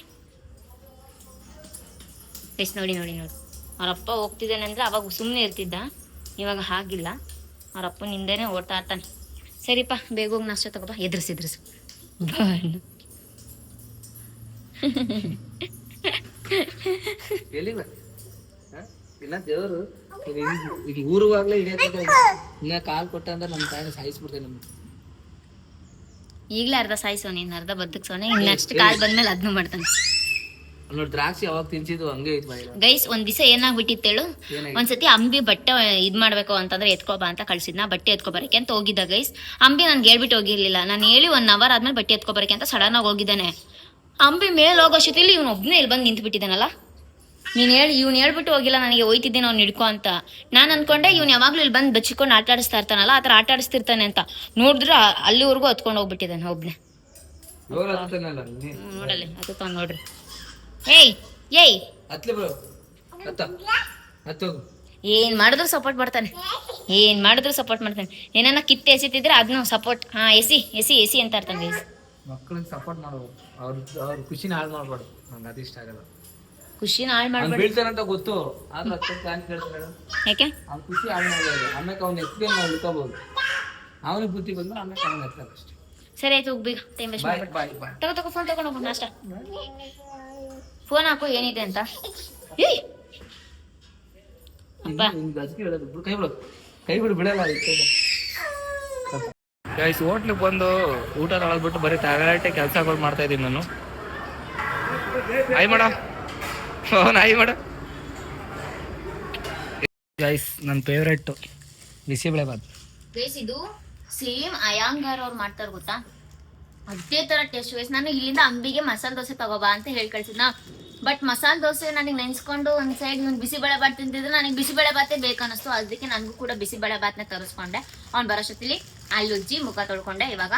Speaker 2: ಗೈಸ್ ನೋಡಿ ನೋಡಿ ನೋಡಿ, ಅವರಪ್ಪ ಹೋಗ್ತಿದ್ದಾನೆ ಅಂದ್ರೆ ಅವಾಗ ಸುಮ್ಮನೆ ಇರ್ತಿದ್ದ, ಇವಾಗ ಹಾಗಿಲ್ಲ. ಅವರಪ್ಪ ನಿಂದೇನೆ ಓಡ್ತಾ ಇರ್ತಾನೆ. ಸರಿಪ್ಪ ಬೇಗ ಹೋಗಿ ನಾಷ್ಟ ತಗೋಬಾ. ಎದುರಿಸಿದ್ರಸು
Speaker 1: ಇಲ್ಲ ದೇವರು ಈಗ ಊರುವಾಗ್ಲೇ ಇನ್ನ ಕಾಲ್ ಕೊಟ್ಟ ಅಂದ್ರೆ ನಮ್ಮ ತಾಯಿ ಸಾಯಿಸ್ಬಿಡ್ತೇನೆ. ನಮ್ಗೆ
Speaker 2: ಈಗಲೇ ಅರ್ಧ ಸಾಯಿಸೋ, ನೀನು ಅರ್ಧ ಬದುಕ್ಸೋನೆ. ಇನ್ನು ನೆಕ್ಸ್ಟ್ ಕಾಲ್ ಬಂದ್ಮೇಲೆ ಅದನ್ನು ಮಾಡ್ತಾನೆ
Speaker 1: ನೋಡಿ. ದ್ರಾಕ್ಷಿ ಯಾವಾಗ ತಿನ್ಸಿದ್ದು ಹಂಗೆ ಐತ್
Speaker 2: ಗೈಸ್. ಒಂದ್ ದಿವಸ ಏನಾಗ್ಬಿಟ್ಟಿತ್ತೇಳು, ಒಂದ್ಸತಿ ಅಂಬಿ ಬಟ್ಟೆ ಇದ್ ಮಾಡ್ಬೇಕು ಅಂತಂದ್ರೆ ಎತ್ಕೋಬಾ ಅಂತ ಕಳ್ಸಿದ್ನ. ಬಟ್ಟೆ ಎತ್ಕೊಬರಕ್ಕೆ ಅಂತ ಹೋಗಿದ್ದ ಗೈಸ್. ಅಂಬಿ ನನ್ಗೆ ಹೇಳ್ಬಿಟ್ಟು ಹೋಗಿರ್ಲಿಲ್ಲ. ನಾನು ಹೇಳಿ 1 ಅವರ್ ಆದ್ಮೇಲೆ ಬಟ್ಟೆ ಎತ್ಕೊಬರಕ್ಕೆ ಅಂತ ಸಡನ್ ಆಗಿ ಹೋಗಿದ್ದಾನೆ. ಅಂಬಿ ಮೇಲೆ ಹೋಗೋ ಸ್ಥಿತಿಲಿ ಇವ್ನು ಒಬ್ನೇ ಇಲ್ಲಿ ಬಂದು ನಿಂತು ಬಿಟ್ಟಿದ್ದಾನಲ್ಲ. ಇವ್ನು ಹೇಳ್ಬಿಟ್ಟು ಹೋಗಿಲ್ಲ ನನಗೆ, ಹೋಯ್ತಿದ್ದೀನಿ ಅವ್ನು ಹಿಡ್ಕೊ ಅಂತ. ನಾನು ಅನ್ಕೊಂಡೆ ಇವ್ನು ಯಾವಾಗ್ಲೂ ಇಲ್ಲಿ ಬಂದು ಬಚ್ಚಿಕೊಂಡು ಆಟ ಆಡಿಸ್ತಾ ಇರ್ತಾನಲ್ಲ, ಆ ಥರ ಆಟ ಆಡಿಸ್ತಿರ್ತಾನೆ ಅಂತ. ನೋಡಿದ್ರೆ ಅಲ್ಲಿವರೆಗೂ ಹತ್ಕೊಂಡು ಹೋಗ್ಬಿಟ್ಟಿದ್ದಾನೆ ಒಬ್ನೇ. ನೋಡಲ್ಲಿ ಅದು ನೋಡ್ರಿ. ಏಯ್ ಏಯ್ ಏನ್ ಮಾಡಿದ್ರು ಸಪೋರ್ಟ್ ಮಾಡ್ತಾನೆ. ಏನ್ ಮಾಡಿದ್ರು ಸಪೋರ್ಟ್ ಮಾಡ್ತಾನೆ. ಏನಾನ ಕಿತ್ತೆ ಎಸಿತಿದ್ರೆ ಅದನ್ನು ಸಪೋರ್ಟ್. ಹಾ ಎಸಿ ಎಸಿ ಎಸಿ ಅಂತ ಇರ್ತಾನೆ.
Speaker 1: ಮಕ್ಕಳಿಗೆ ಸಪೋರ್ಟ್ ಮಾಡ್ಬೇಕು, ಅವ್ರ ಖುಷಿನ ಹಾಳು ಮಾಡ್ಬಾರ್ದು. ನಂಗೆ ಅದು ಇಷ್ಟ ಆಗಲ್ಲ.
Speaker 2: ಖುಷಿನ ಹಾಳು ಮಾಡ್ಬಾರ್ದು.
Speaker 1: ಬೀಳ್ತಾನಂತ ಗೊತ್ತು, ಆದ್ರೆ
Speaker 2: ಯಾಕೆ
Speaker 1: ಅವ್ನ ಖುಷಿ ಹಾಳು ಮಾಡ್ಬೋದು. ಆಮೇಲೆ ಅವ್ನ ಎತ್ತಿ ನಾವು ಉಳ್ಕೋಬಹುದು. ಅವನಿಗೆ ಬುದ್ಧಿ ಬಂದ್ರೆ ಆಮೇಲೆ ಅವನ ಎತ್ತಾರೆ ಅಷ್ಟೇ.
Speaker 2: ಸರಿ ಆಯ್ತು, ಹೋಗ್ಬೇಕು. ಟೈಮ್ ವೇಸ್ಟ್ ಮಾಡ್ಬೇಡ. ತಗೋ ಫೋನ್ ತಗೊಂಡು ಹೋಗು. ನಾಷ್ಟ ಫೋನ್ ಹಾಕು ಏನಿದೆ ಅಂತ.
Speaker 1: ಕೈ ಬಿಡು ಬಿಡಲ್ಲ. ಗೈಸ್ ಹೋಟ್ಲಿಗೆ ಬಂದು ಊಟ ತೊಳೆದ್ಬಿಟ್ಟು ಬರೀ ತಗಲಾಟೆ ಕೆಲಸಗಳು ಮಾಡ್ತಾ ಇದ್ದೀನಿ ನಾನು. ಆಯ್ ಮಾಡ ಆಯ್ ಮಾಡ. ಗೈಸ್ ನನ್ನ ಫೇವ್ರೆಟ್ ಬಿಸಿಬೇಳೆ ಬಾತ್.
Speaker 2: ಗೈಸ್ ಇದು ಸೇಮ್ ಅಯಾಂಗಾರ್ ಅವ್ರು ಮಾಡ್ತಾರ ಗೊತ್ತಾ, ಅದೇ ತರ ಟೇಸ್ಟ್ ವೈಸ್. ನಾನು ಇಲ್ಲಿಂದ ಅಂಬಿಗೆ ಮಸಾಲೆ ದೋಸೆ ತಗೋಬಾ ಅಂತ ಹೇಳಿ ಕಳ್ಸಿದ್ನ. ಬಟ್ ಮಸಾಲೆ ದೋಸೆ ನನಗೆ ನೆನ್ಸ್ಕೊಂಡು ಒಂದ್ ಸೈಡ್ ಇವ್ನು ಬಿಸಿಬೇಳೆ ಬಾತ್ ತಿಂತಿದ್ರೆ ನನಗೆ ಬಿಸಿಬೇಳೆ ಬಾತೇ ಬೇಕನ್ನಿಸ್ತು. ಅದಕ್ಕೆ ನನಗೂ ಕೂಡ ಬಿಸಿಬೇಳೆ ಬಾತ್ನ ತರಿಸ್ಕೊಂಡೆ. ಅವ್ನು ಬರೋಷ್ಟೊತ್ತಿಲಿ ಅಲ್ಲಿ ಉಜ್ಜಿ ಮುಖ ತೊಳ್ಕೊಂಡೆ. ಇವಾಗ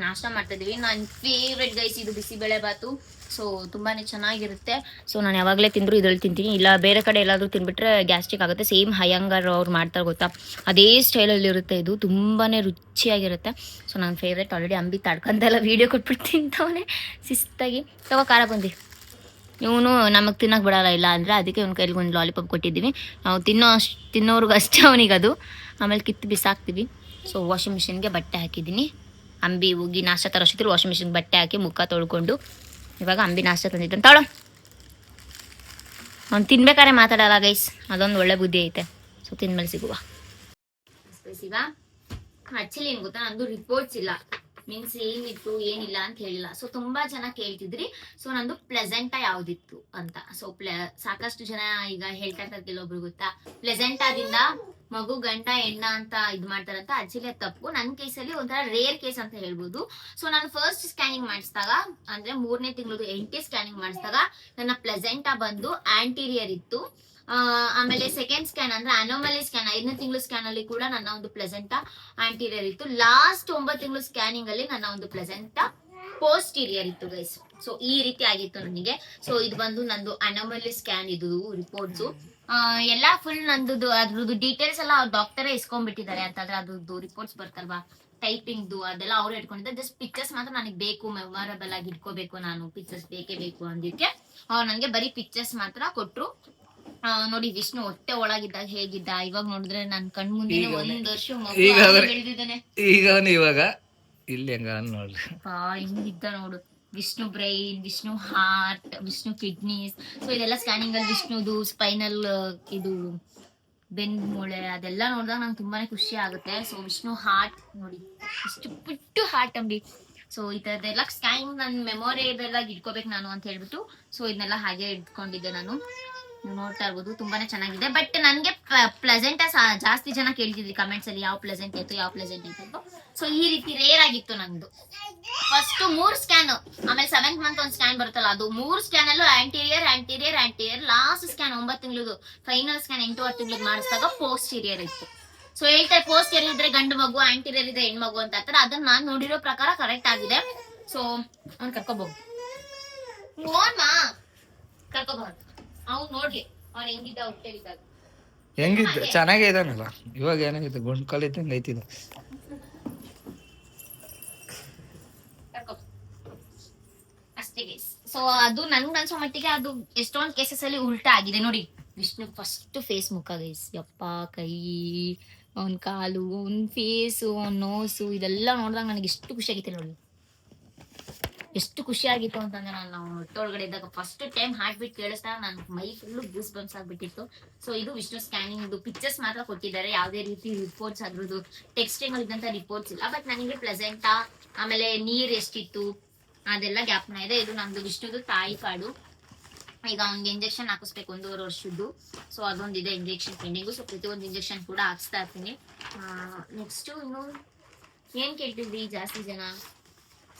Speaker 2: ನಾಷ್ಟ ಮಾಡ್ತಿದ್ವಿ. ನನ್ನ ಫೇವ್ರೆಟ್ ಗೈಸ್ ಇದು ಬಿಸಿಬೇಳೆ ಬಾತು. ಸೊ ತುಂಬಾನೇ ಚೆನ್ನಾಗಿರುತ್ತೆ. ಸೊ ನಾನು ಯಾವಾಗಲೇ ತಿಂದ್ರು ಇದ್ರಲ್ಲಿ ತಿಂತೀನಿ, ಇಲ್ಲ ಬೇರೆ ಕಡೆ ಎಲ್ಲಾದರೂ ತಿನ್ಬಿಟ್ರೆ ಗ್ಯಾಸ್ಟ್ರಿಕ್ ಆಗುತ್ತೆ. ಸೇಮ್ ಅಯ್ಯಂಗಾರ್ ಅವ್ರು ಮಾಡ್ತಾರೆ ಗೊತ್ತಾ, ಅದೇ ಸ್ಟೈಲಲ್ಲಿ ಇರುತ್ತೆ. ಇದು ತುಂಬಾನೇ ರುಚಿಯಾಗಿರುತ್ತೆ. ಸೊ ನನ್ನ ಫೇವ್ರೆಟ್. ಆಲ್ರೆಡಿ ಅಂಬಿ ತಡ್ಕೊಂತೆಲ್ಲ ವೀಡಿಯೋ ಕೊಟ್ಬಿಟ್ಟು ತಿಂತವನೇ ಶಿಸ್ತಾಗಿ. ತಗೋ ಖಾರ ಬಂದು. ಇವನು ನಮಗೆ ತಿನ್ನೋಕೆ ಬಿಡಲ್ಲ, ಇಲ್ಲ ಅಂದರೆ ಅದಕ್ಕೆ ಇವ್ನ ಕೈಲಿ ಒಂದು ಲಾಲಿಪಾಪ್ ಕೊಟ್ಟಿದ್ದೀವಿ. ನಾವು ತಿನ್ನೋರ್ಗು ಅಷ್ಟೇ ಅವನಿಗೆ ಅದು. ಆಮೇಲೆ ಕಿತ್ತು ಬಿಸಾಕ್ತೀವಿ. ಸೊ ವಾಷಿಂಗ್ ಮಿಷಿನ್ಗೆ ಬಟ್ಟೆ ಹಾಕಿದ್ದೀನಿ. ಅಂಬಿ ಹೋಗಿ ನಾಷ್ಟ ತರೋಷ್ಟಿದ್ರು ವಾಷಿಂಗ್ ಮಿಷಿನ್ಗೆ ಬಟ್ಟೆ ಹಾಕಿ ಮುಖ ತೊಳ್ಕೊಂಡು ಇವಾಗ ಅಂಬಿ ನಾಷ್ಟ ತಂದಿದ್ದಾನೆ. ತಾಳು ಅವ್ನು ತಿನ್ಬೇಕಾದ್ರೆ ಮಾತಾಡಲ್ಲ ಗೈಸ್, ಅದೊಂದು ಒಳ್ಳೆ ಬುದ್ಧಿ ಐತೆ. ಸೊ ತಿನ್ಮೇಲೆ ಸಿಗುವ. ಈಗ ಆಕ್ಚುಲಿ ಏನ್ ಗೊತ್ತಾ, ನಂದು ರಿಪೋರ್ಟ್ಸ್ ಇಲ್ಲ, ಮೀನ್ಸ್ ಏನಿತ್ತು ಏನಿಲ್ಲ ಅಂತ ಹೇಳಿಲ್ಲ. ಸೊ ತುಂಬಾ ಜನ ಕೇಳ್ತಿದ್ರಿ ಸೊ ನಂದು ಪ್ಲೆಸೆಂಟಾ ಯಾವ್ದಿತ್ತು ಅಂತ. ಸೊ ಸಾಕಷ್ಟು ಜನ ಈಗ ಹೇಳ್ತಾ ಇರ್ತಾರೆ, ಕೆಲವೊಬ್ರು ಗೊತ್ತಾ ಪ್ಲೆಸೆಂಟಾದಿಂದ ಮಗು ಗಂಡ ಹೆಣ್ಣ ಅಂತ ಇದ್ ಮಾಡ್ತಾರಂತ. ಆಕ್ಚುಲಿ ಅದು ತಪ್ಪು. ನನ್ನ ಕೇಸಲ್ಲಿ ಒಂಥರ ರೇರ್ ಕೇಸ್ ಅಂತ ಹೇಳ್ಬೋದು. ಸೊ ನಾನು ಫಸ್ಟ್ ಸ್ಕ್ಯಾನಿಂಗ್ ಮಾಡಿಸಿದಾಗ ಅಂದ್ರೆ 3ನೇ ತಿಂಗಳದು ಎಂಟಿ ಸ್ಕ್ಯಾನಿಂಗ್ ಮಾಡಿಸಿದಾಗ ನನ್ನ ಪ್ಲೆಸೆಂಟಾ ಬಂದು ಆಂಟೀರಿಯರ್ ಇತ್ತು. ಆಮೇಲೆ ಸೆಕೆಂಡ್ ಸ್ಕ್ಯಾನ್ ಅಂದ್ರೆ ಅನೋಮಲಿ ಸ್ಕ್ಯಾನ್ 5ನೇ ತಿಂಗಳು ಸ್ಕ್ಯಾನ್ ಅಲ್ಲಿ ಕೂಡ ನನ್ನ ಒಂದು ಪ್ಲೆಸೆಂಟಾ ಆಂಟೀರಿಯರ್ ಇತ್ತು. ಲಾಸ್ಟ್ 9 ತಿಂಗಳು ಸ್ಕ್ಯಾನಿಂಗ್ ಅಲ್ಲಿ ನನ್ನ ಒಂದು ಪ್ಲೆಸೆಂಟಾ ಪೋಸ್ಟೀರಿಯರ್ ಇತ್ತು ಗೈಸ್. ಸೊ ಈ ರೀತಿ ಆಗಿತ್ತು ನನಗೆ. ಸೊ ಇದು ಬಂದು ನಂದು ಅನೋಮಲಿ ಸ್ಕ್ಯಾನ್ ಇದು ರಿಪೋರ್ಟ್ಸ್ ಎಲ್ಲ ಫುಲ್ ನಂದು ಅದ್ರದ್ದು ಡೀಟೇಲ್ಸ್ ಎಲ್ಲ ಡಾಕ್ಟರೇ ಇಸ್ಕೊಂಡ್ಬಿಟ್ಟಿದ್ದಾರೆ ಅಂತಂದ್ರೆ ಅದ್ರದ್ದು ರಿಪೋರ್ಟ್ಸ್ ಬರ್ತಲ್ವಾ ಟೈಪಿಂಗ್ದು ಅದೆಲ್ಲ ಅವ್ರು ಇಟ್ಕೊಂಡಿದ್ದಾರೆ. ಜಸ್ಟ್ ಪಿಕ್ಚರ್ಸ್ ಮಾತ್ರ ನನಗೆ ಬೇಕು, ಮೆಮೊರಬಲ್ ಆಗಿ ಇಟ್ಕೋಬೇಕು, ನಾನು ಪಿಕ್ಚರ್ಸ್ ಬೇಕೇ ಬೇಕು ಅಂದಿಕ್ಕೆ ಅವ್ರು ನನಗೆ ಬರೀ ಪಿಕ್ಚರ್ಸ್ ಮಾತ್ರ ಕೊಟ್ರು. ನೋಡಿ ವಿಷ್ಣು ಹೊಟ್ಟೆ ಒಳಗಿದ್ದಾಗ ಹೇಗಿದ್ದ, ಇವಾಗ ನೋಡಿದ್ರೆ ನನ್ ಕಣ್ ಮುಂದೆ 1 ವರ್ಷ ಬೆಳೆದಿದ್ದಾನೆ.
Speaker 1: ಇವಾಗ ಇಲ್ಲಿ ಹೆಂಗ ನೋಡ್ರಿ
Speaker 2: ಹಿಂಗಿದ್ದ ನೋಡು. Vishnu brain, Vishnu heart, Vishnu kidneys. So ಇದೆಲ್ಲ ಸ್ಕ್ಯಾನಿಂಗ್ ಅಲ್ಲಿ ವಿಷ್ಣುದು ಸ್ಪೈನಲ್ ಇದು ಬೆನ್ ಮೂಳೆ ಅದೆಲ್ಲ ನೋಡಿದಾಗ ನಂಗೆ ತುಂಬಾನೇ ಖುಷಿ ಆಗುತ್ತೆ. ಸೊ ವಿಷ್ಣು ಹಾರ್ಟ್ ನೋಡಿ ಇಷ್ಟು ಪುಟ್ಟು ಹಾರ್ಟ್ ಅಂಬಿ. ಸೊ ಈ ತರದೆಲ್ಲ ಸ್ಕ್ಯಾನಿಂಗ್ ನನ್ನ ಮೆಮೊರೇಬಲ್ ಆಗಿ ಇಟ್ಕೋಬೇಕು ನಾನು ಅಂತ ಹೇಳ್ಬಿಟ್ಟು ಸೊ ಇದನ್ನೆಲ್ಲ ಹಾಗೆ ಇಟ್ಕೊಂಡಿದ್ದೆ ನಾನು. ನೋಡ್ತಾ ಇರ್ಬೋದು ತುಂಬಾನೇ ಚೆನ್ನಾಗಿದೆ. ಬಟ್ ನನ್ಗೆ ಪ್ಲೆಸೆಂಟಾ ಜಾಸ್ತಿ ಜನ ಕೇಳ್ತಿದ್ರಿ ಕಮೆಂಟ್ಸ್ ಅಲ್ಲಿ ಯಾವ ಪ್ಲೆಸೆಂಟ್ ಆಯ್ತು ಯಾವ ಪ್ಲೆಸೆಂಟ್ ಆಯ್ತು. ಸೊ ಈ ರೀತಿ ರೇರ್ ಆಗಿತ್ತು ನಂದು. ಫಸ್ಟ್ 3 ಸ್ಕ್ಯಾನ್, ಆಮೇಲೆ 7th ಮಂತ್ ಒಂದು ಸ್ಕ್ಯಾನ್ ಬರುತ್ತಲ್ಲ ಅದು 3 ಸ್ಕ್ಯಾನ್ ಅಲ್ಲೂ ಆಂಟೀರಿಯರ್. ಲಾಸ್ಟ್ ಸ್ಕ್ಯಾನ್ 9 ತಿಂಗಳದು ಫೈನಲ್ ಸ್ಕ್ಯಾನ್ 8 ತಿಂಗಳು ಮಾಡಿಸಿದಾಗ ಪೋಸ್ಟೀರಿಯರ್ ಇತ್ತು. ಸೊ ಹೇಳ್ತಾರೆ ಪೋಸ್ಟೀರಿಯರ್ ಇದ್ರೆ ಗಂಡು ಮಗು, ಆಂಟೀರಿಯರ್ ಇದ್ರೆ ಹೆಣ್ಮಗು ಅಂತ ಹೇಳ್ತಾರೆ. ಅದನ್ನ ನಾನು ನೋಡಿರೋ ಪ್ರಕಾರ ಕರೆಕ್ಟ್ ಆಗಿದೆ. ಸೊ ಅವ್ನು ಕರ್ಕೋಬಹುದು ಅವ್ನು ನೋಡ್ಲಿ ಅವ್ನು ಹೆಂಗಿದ್ದ ಹುಟ್ಟೆಗಿದ್ದಾಗ
Speaker 1: ಹೆಂಗಿದ್ದ ಚೆನ್ನಾಗೇ ಇದಾನಲ್ಲ. ಇವಾಗ ಏನಾಗಿದೆ ಗುಂಡ್ ಕಾಲ್ ಇದ್ದಂಗೆ ಐತಿದ.
Speaker 2: ಅಷ್ಟೇ ಗೈಸ್. ಸೊ ಅದು ನನ್ಗೆ ಅನ್ಸೋ ಮಟ್ಟಿಗೆ ಅದು ಎಷ್ಟೊಂದು ಕೇಸಸ್ ಅಲ್ಲಿ ಉಲ್ಟಾ ಆಗಿದೆ ನೋಡಿ. ವಿಷ್ಣು ಫಸ್ಟ್ ಫೇಸ್ ಮುಖ ಗೈಸ್, ಯಪ್ಪ ಕೈ, ಅವ್ನ ಕಾಲು, ಅವ್ನ ಫೇಸು, ಅವ್ನ ನೋಸು ಇದೆಲ್ಲ ನೋಡಿದಾಗ ನನಗೆ ಎಷ್ಟು ಖುಷಿ ಆಗಿತ್ತು ನೋಡಿ. ಎಷ್ಟು ಖುಷಿ ಆಗಿತ್ತು ಅಂತಂದ್ರೆ ನಾನು ಹೊಟ್ಟೊಳಗಡೆ ಇದ್ದಾಗ ಫಸ್ಟ್ ಟೈಮ್ ಹಾರ್ಟ್ ಬೀಟ್ ಕೇಳಿಸಿದಾಗ ನನ್ನ ಮೈ ಫುಲ್ಲು ಗೂಸ್ ಬಂಪ್ಸ್ ಆಗ್ಬಿಟ್ಟಿತ್ತು. ಸೊ ಇದು ವಿಷ್ಣು ಸ್ಕ್ಯಾನಿಂಗ್ ಪಿಕ್ಚರ್ಸ್ ಮಾತ್ರ ಕೊಟ್ಟಿದ್ದಾರೆ, ಯಾವುದೇ ರೀತಿ ರಿಪೋರ್ಟ್ಸ್ ಅದ್ರದ್ದು ಟೆಕ್ಸ್ಟಿಂಗ್ ಇದ್ದಂತ ರಿಪೋರ್ಟ್ಸ್ ಇಲ್ಲ. ಬಟ್ ನನಗೆ ಪ್ಲೆಸೆಂಟಾ ಆಮೇಲೆ ನೀರ್ ಎಷ್ಟಿತ್ತು ಅದೆಲ್ಲ ಜ್ಞಾಪನ ಇದೆ. ಇದು ನಮ್ದು ವಿಷ್ಣುದು ತಾಯಿ ಕಾರ್ಡು. ಈಗ ಅವ್ನಿಗೆ ಇಂಜೆಕ್ಷನ್ ಹಾಕಿಸ್ಬೇಕು 1.5 ವರ್ಷದ್ದು. ಸೊ ಅದೊಂದಿದೆ ಇಂಜೆಕ್ಷನ್ ಪೆಂಡಿಂಗು. ಸೊ ಪ್ರತಿಯೊಂದು ಇಂಜೆಕ್ಷನ್ ಕೂಡ ಹಾಕ್ಸ್ತಾ ಇರ್ತೀನಿ. ನೆಕ್ಸ್ಟ್ ಇನ್ನು ಏನ್ ಕೇಳ್ತಿದ್ವಿ ಜಾಸ್ತಿ ಜನ,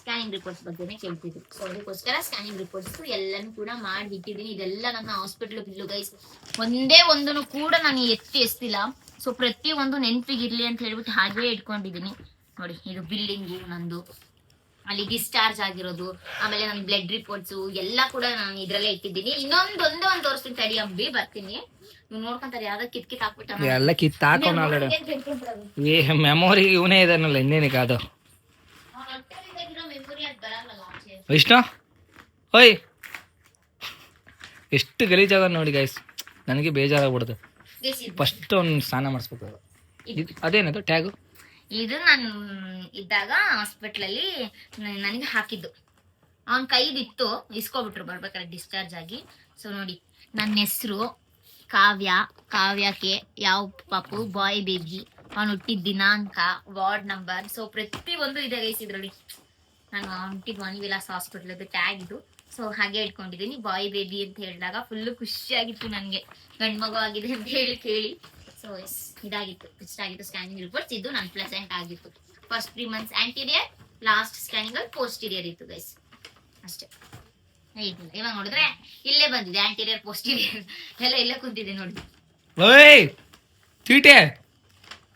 Speaker 2: ಸ್ಕ್ಯಾನಿಂಗ್ ರಿಪೋರ್ಟ್ಸ್ ಬಗ್ಗೆನೇ ಕೇಳ್ತಿದ್ರು. ಸೊ ಅದಕ್ಕೋಸ್ಕರ ಸ್ಕ್ಯಾನಿಂಗ್ ರಿಪೋರ್ಟ್ಸ್ ಎಲ್ಲಾನು ಕೂಡ ಮಾಡಿ ಇಟ್ಟಿದ್ದೀನಿ. ಇದೆಲ್ಲ ನನ್ನ ಹಾಸ್ಪಿಟಲ್ ಬಿಲ್ಲು ಗೈಸ್. ಒಂದೇ ಒಂದನ್ನು ಕೂಡ ನಾನು ಎಸ್ತಿಲ್ಲ. ಸೊ ಪ್ರತಿ ಒಂದು ನೆನಪಿಗಿರ್ಲಿ ಅಂತ ಹೇಳ್ಬಿಟ್ಟು ಹಾಗೇ ಇಟ್ಕೊಂಡಿದ್ದೀನಿ ನೋಡಿ. ಇದು ಬಿಲ್ಲಿಂಗು ನಂದು, ಅಲ್ಲಿ ಡಿಸ್ಚಾರ್ಜ್ ಆಗಿರೋದು, ಆಮೇಲೆ ನನ್ನ ಬ್ಲಡ್ ರಿಪೋರ್ಟ್ಸ್ ಎಲ್ಲ ಕೂಡ ನಾನು ಇದ್ರಲ್ಲೇ ಇಟ್ಟಿದ್ದೀನಿ. ಒಂದೇ ಒಂದು ತೋರಿಸ್ತೀನಿ ತಡಿ ಅಂಬಿ, ಬರ್ತೀನಿ. ನೀವು ನೋಡ್ಕೊಂತಾರೆ ಯಾವ್ದು ಕಿತ್ ಹಾಕ್ಬಿಟ್ಟ
Speaker 1: ಎಲ್ಲ ಮೆಮೊರಿ ಇವನೇ ಇದಾನಲ್ಲ ಇನ್ನೇನಿಗೆ ಅದು ವಿಷ್ಣು. ಓಯ್ ಎಷ್ಟು ಗಲೀಜಾಗ ನೋಡಿ ಗೈಸ್, ನನಗೆ ಬೇಜಾರಾಗ್ಬಿಡುತ್ತೆ. ಫಸ್ಟ್ ಅವ್ನು ಸ್ನಾನ ಮಾಡಿಸ್ಬೇಕು. ಅದೇನದು ಟ್ಯಾಗು?
Speaker 2: ಇದು ನಾನು ಇದ್ದಾಗ ಹಾಸ್ಪಿಟ್ಲಲ್ಲಿ ನನಗೆ ಹಾಕಿದ್ದು. ಅವನ ಕೈದಿತ್ತು, ಇಸ್ಕೊಬಿಟ್ರು ಬರ್ಬೇಕಾದ್ರೆ ಡಿಸ್ಚಾರ್ಜ್ ಆಗಿ. ಸೊ ನೋಡಿ ನನ್ನ ಹೆಸರು ಕಾವ್ಯಕ್ಕೆ ಯಾವ ಪಾಪು ಬಾಯ್ ಬೇಬಿ, ಅವ್ನು ಹುಟ್ಟಿದ ದಿನಾಂಕ, ವಾರ್ಡ್ ನಂಬರ್. ಸೊ ಪ್ರತಿ ಒಂದು ಇದೆ ಗೈಸ್ ಇದ್ರಲ್ಲಿ. ನಾನು ಹುಟ್ಟಿದ ವಾಣಿವಿಲಾಸ ಹಾಸ್ಪಿಟ್ಲದ್ದು ಟ್ಯಾಗ್ ಇದು. ಸೊ ಹಾಗೆ ಇಟ್ಕೊಂಡಿದ್ದೀನಿ. ಬಾಯ್ ಬೇಬಿ ಅಂತ ಹೇಳಿದಾಗ ಫುಲ್ಲು ಖುಷಿಯಾಗಿತ್ತು ನನಗೆ, ಗಂಡು ಮಗು ಆಗಿದೆ ಅಂತ ಕೇಳಿ. ಸೊ ಇದಾಗಿತ್ತು, ಇಷ್ಟ ಆಗಿತ್ತು ಸ್ಕ್ಯಾನಿಂಗ್ ರಿಪೋರ್ಟ್ಸ್. ಇದು ನನ್ನ ಪ್ಲೆಸೆಂಟ್ ಆಗಿತ್ತು. First 3 months anterior, last scanning ಅಲ್ಲಿ ಪೋಸ್ಟೀರಿಯರ್ ಇತ್ತು ಗೈಸ್. ಅಷ್ಟೇ. ಇವಾಗ ನೋಡಿದ್ರೆ ಇಲ್ಲೇ ಬಂದಿದೆ ಆಂಟೀರಿಯರ್ ಪೋಸ್ಟೀರಿಯರ್ ಎಲ್ಲ ಇಲ್ಲೇ ಕುಂತಿದೆ ನೋಡಿ.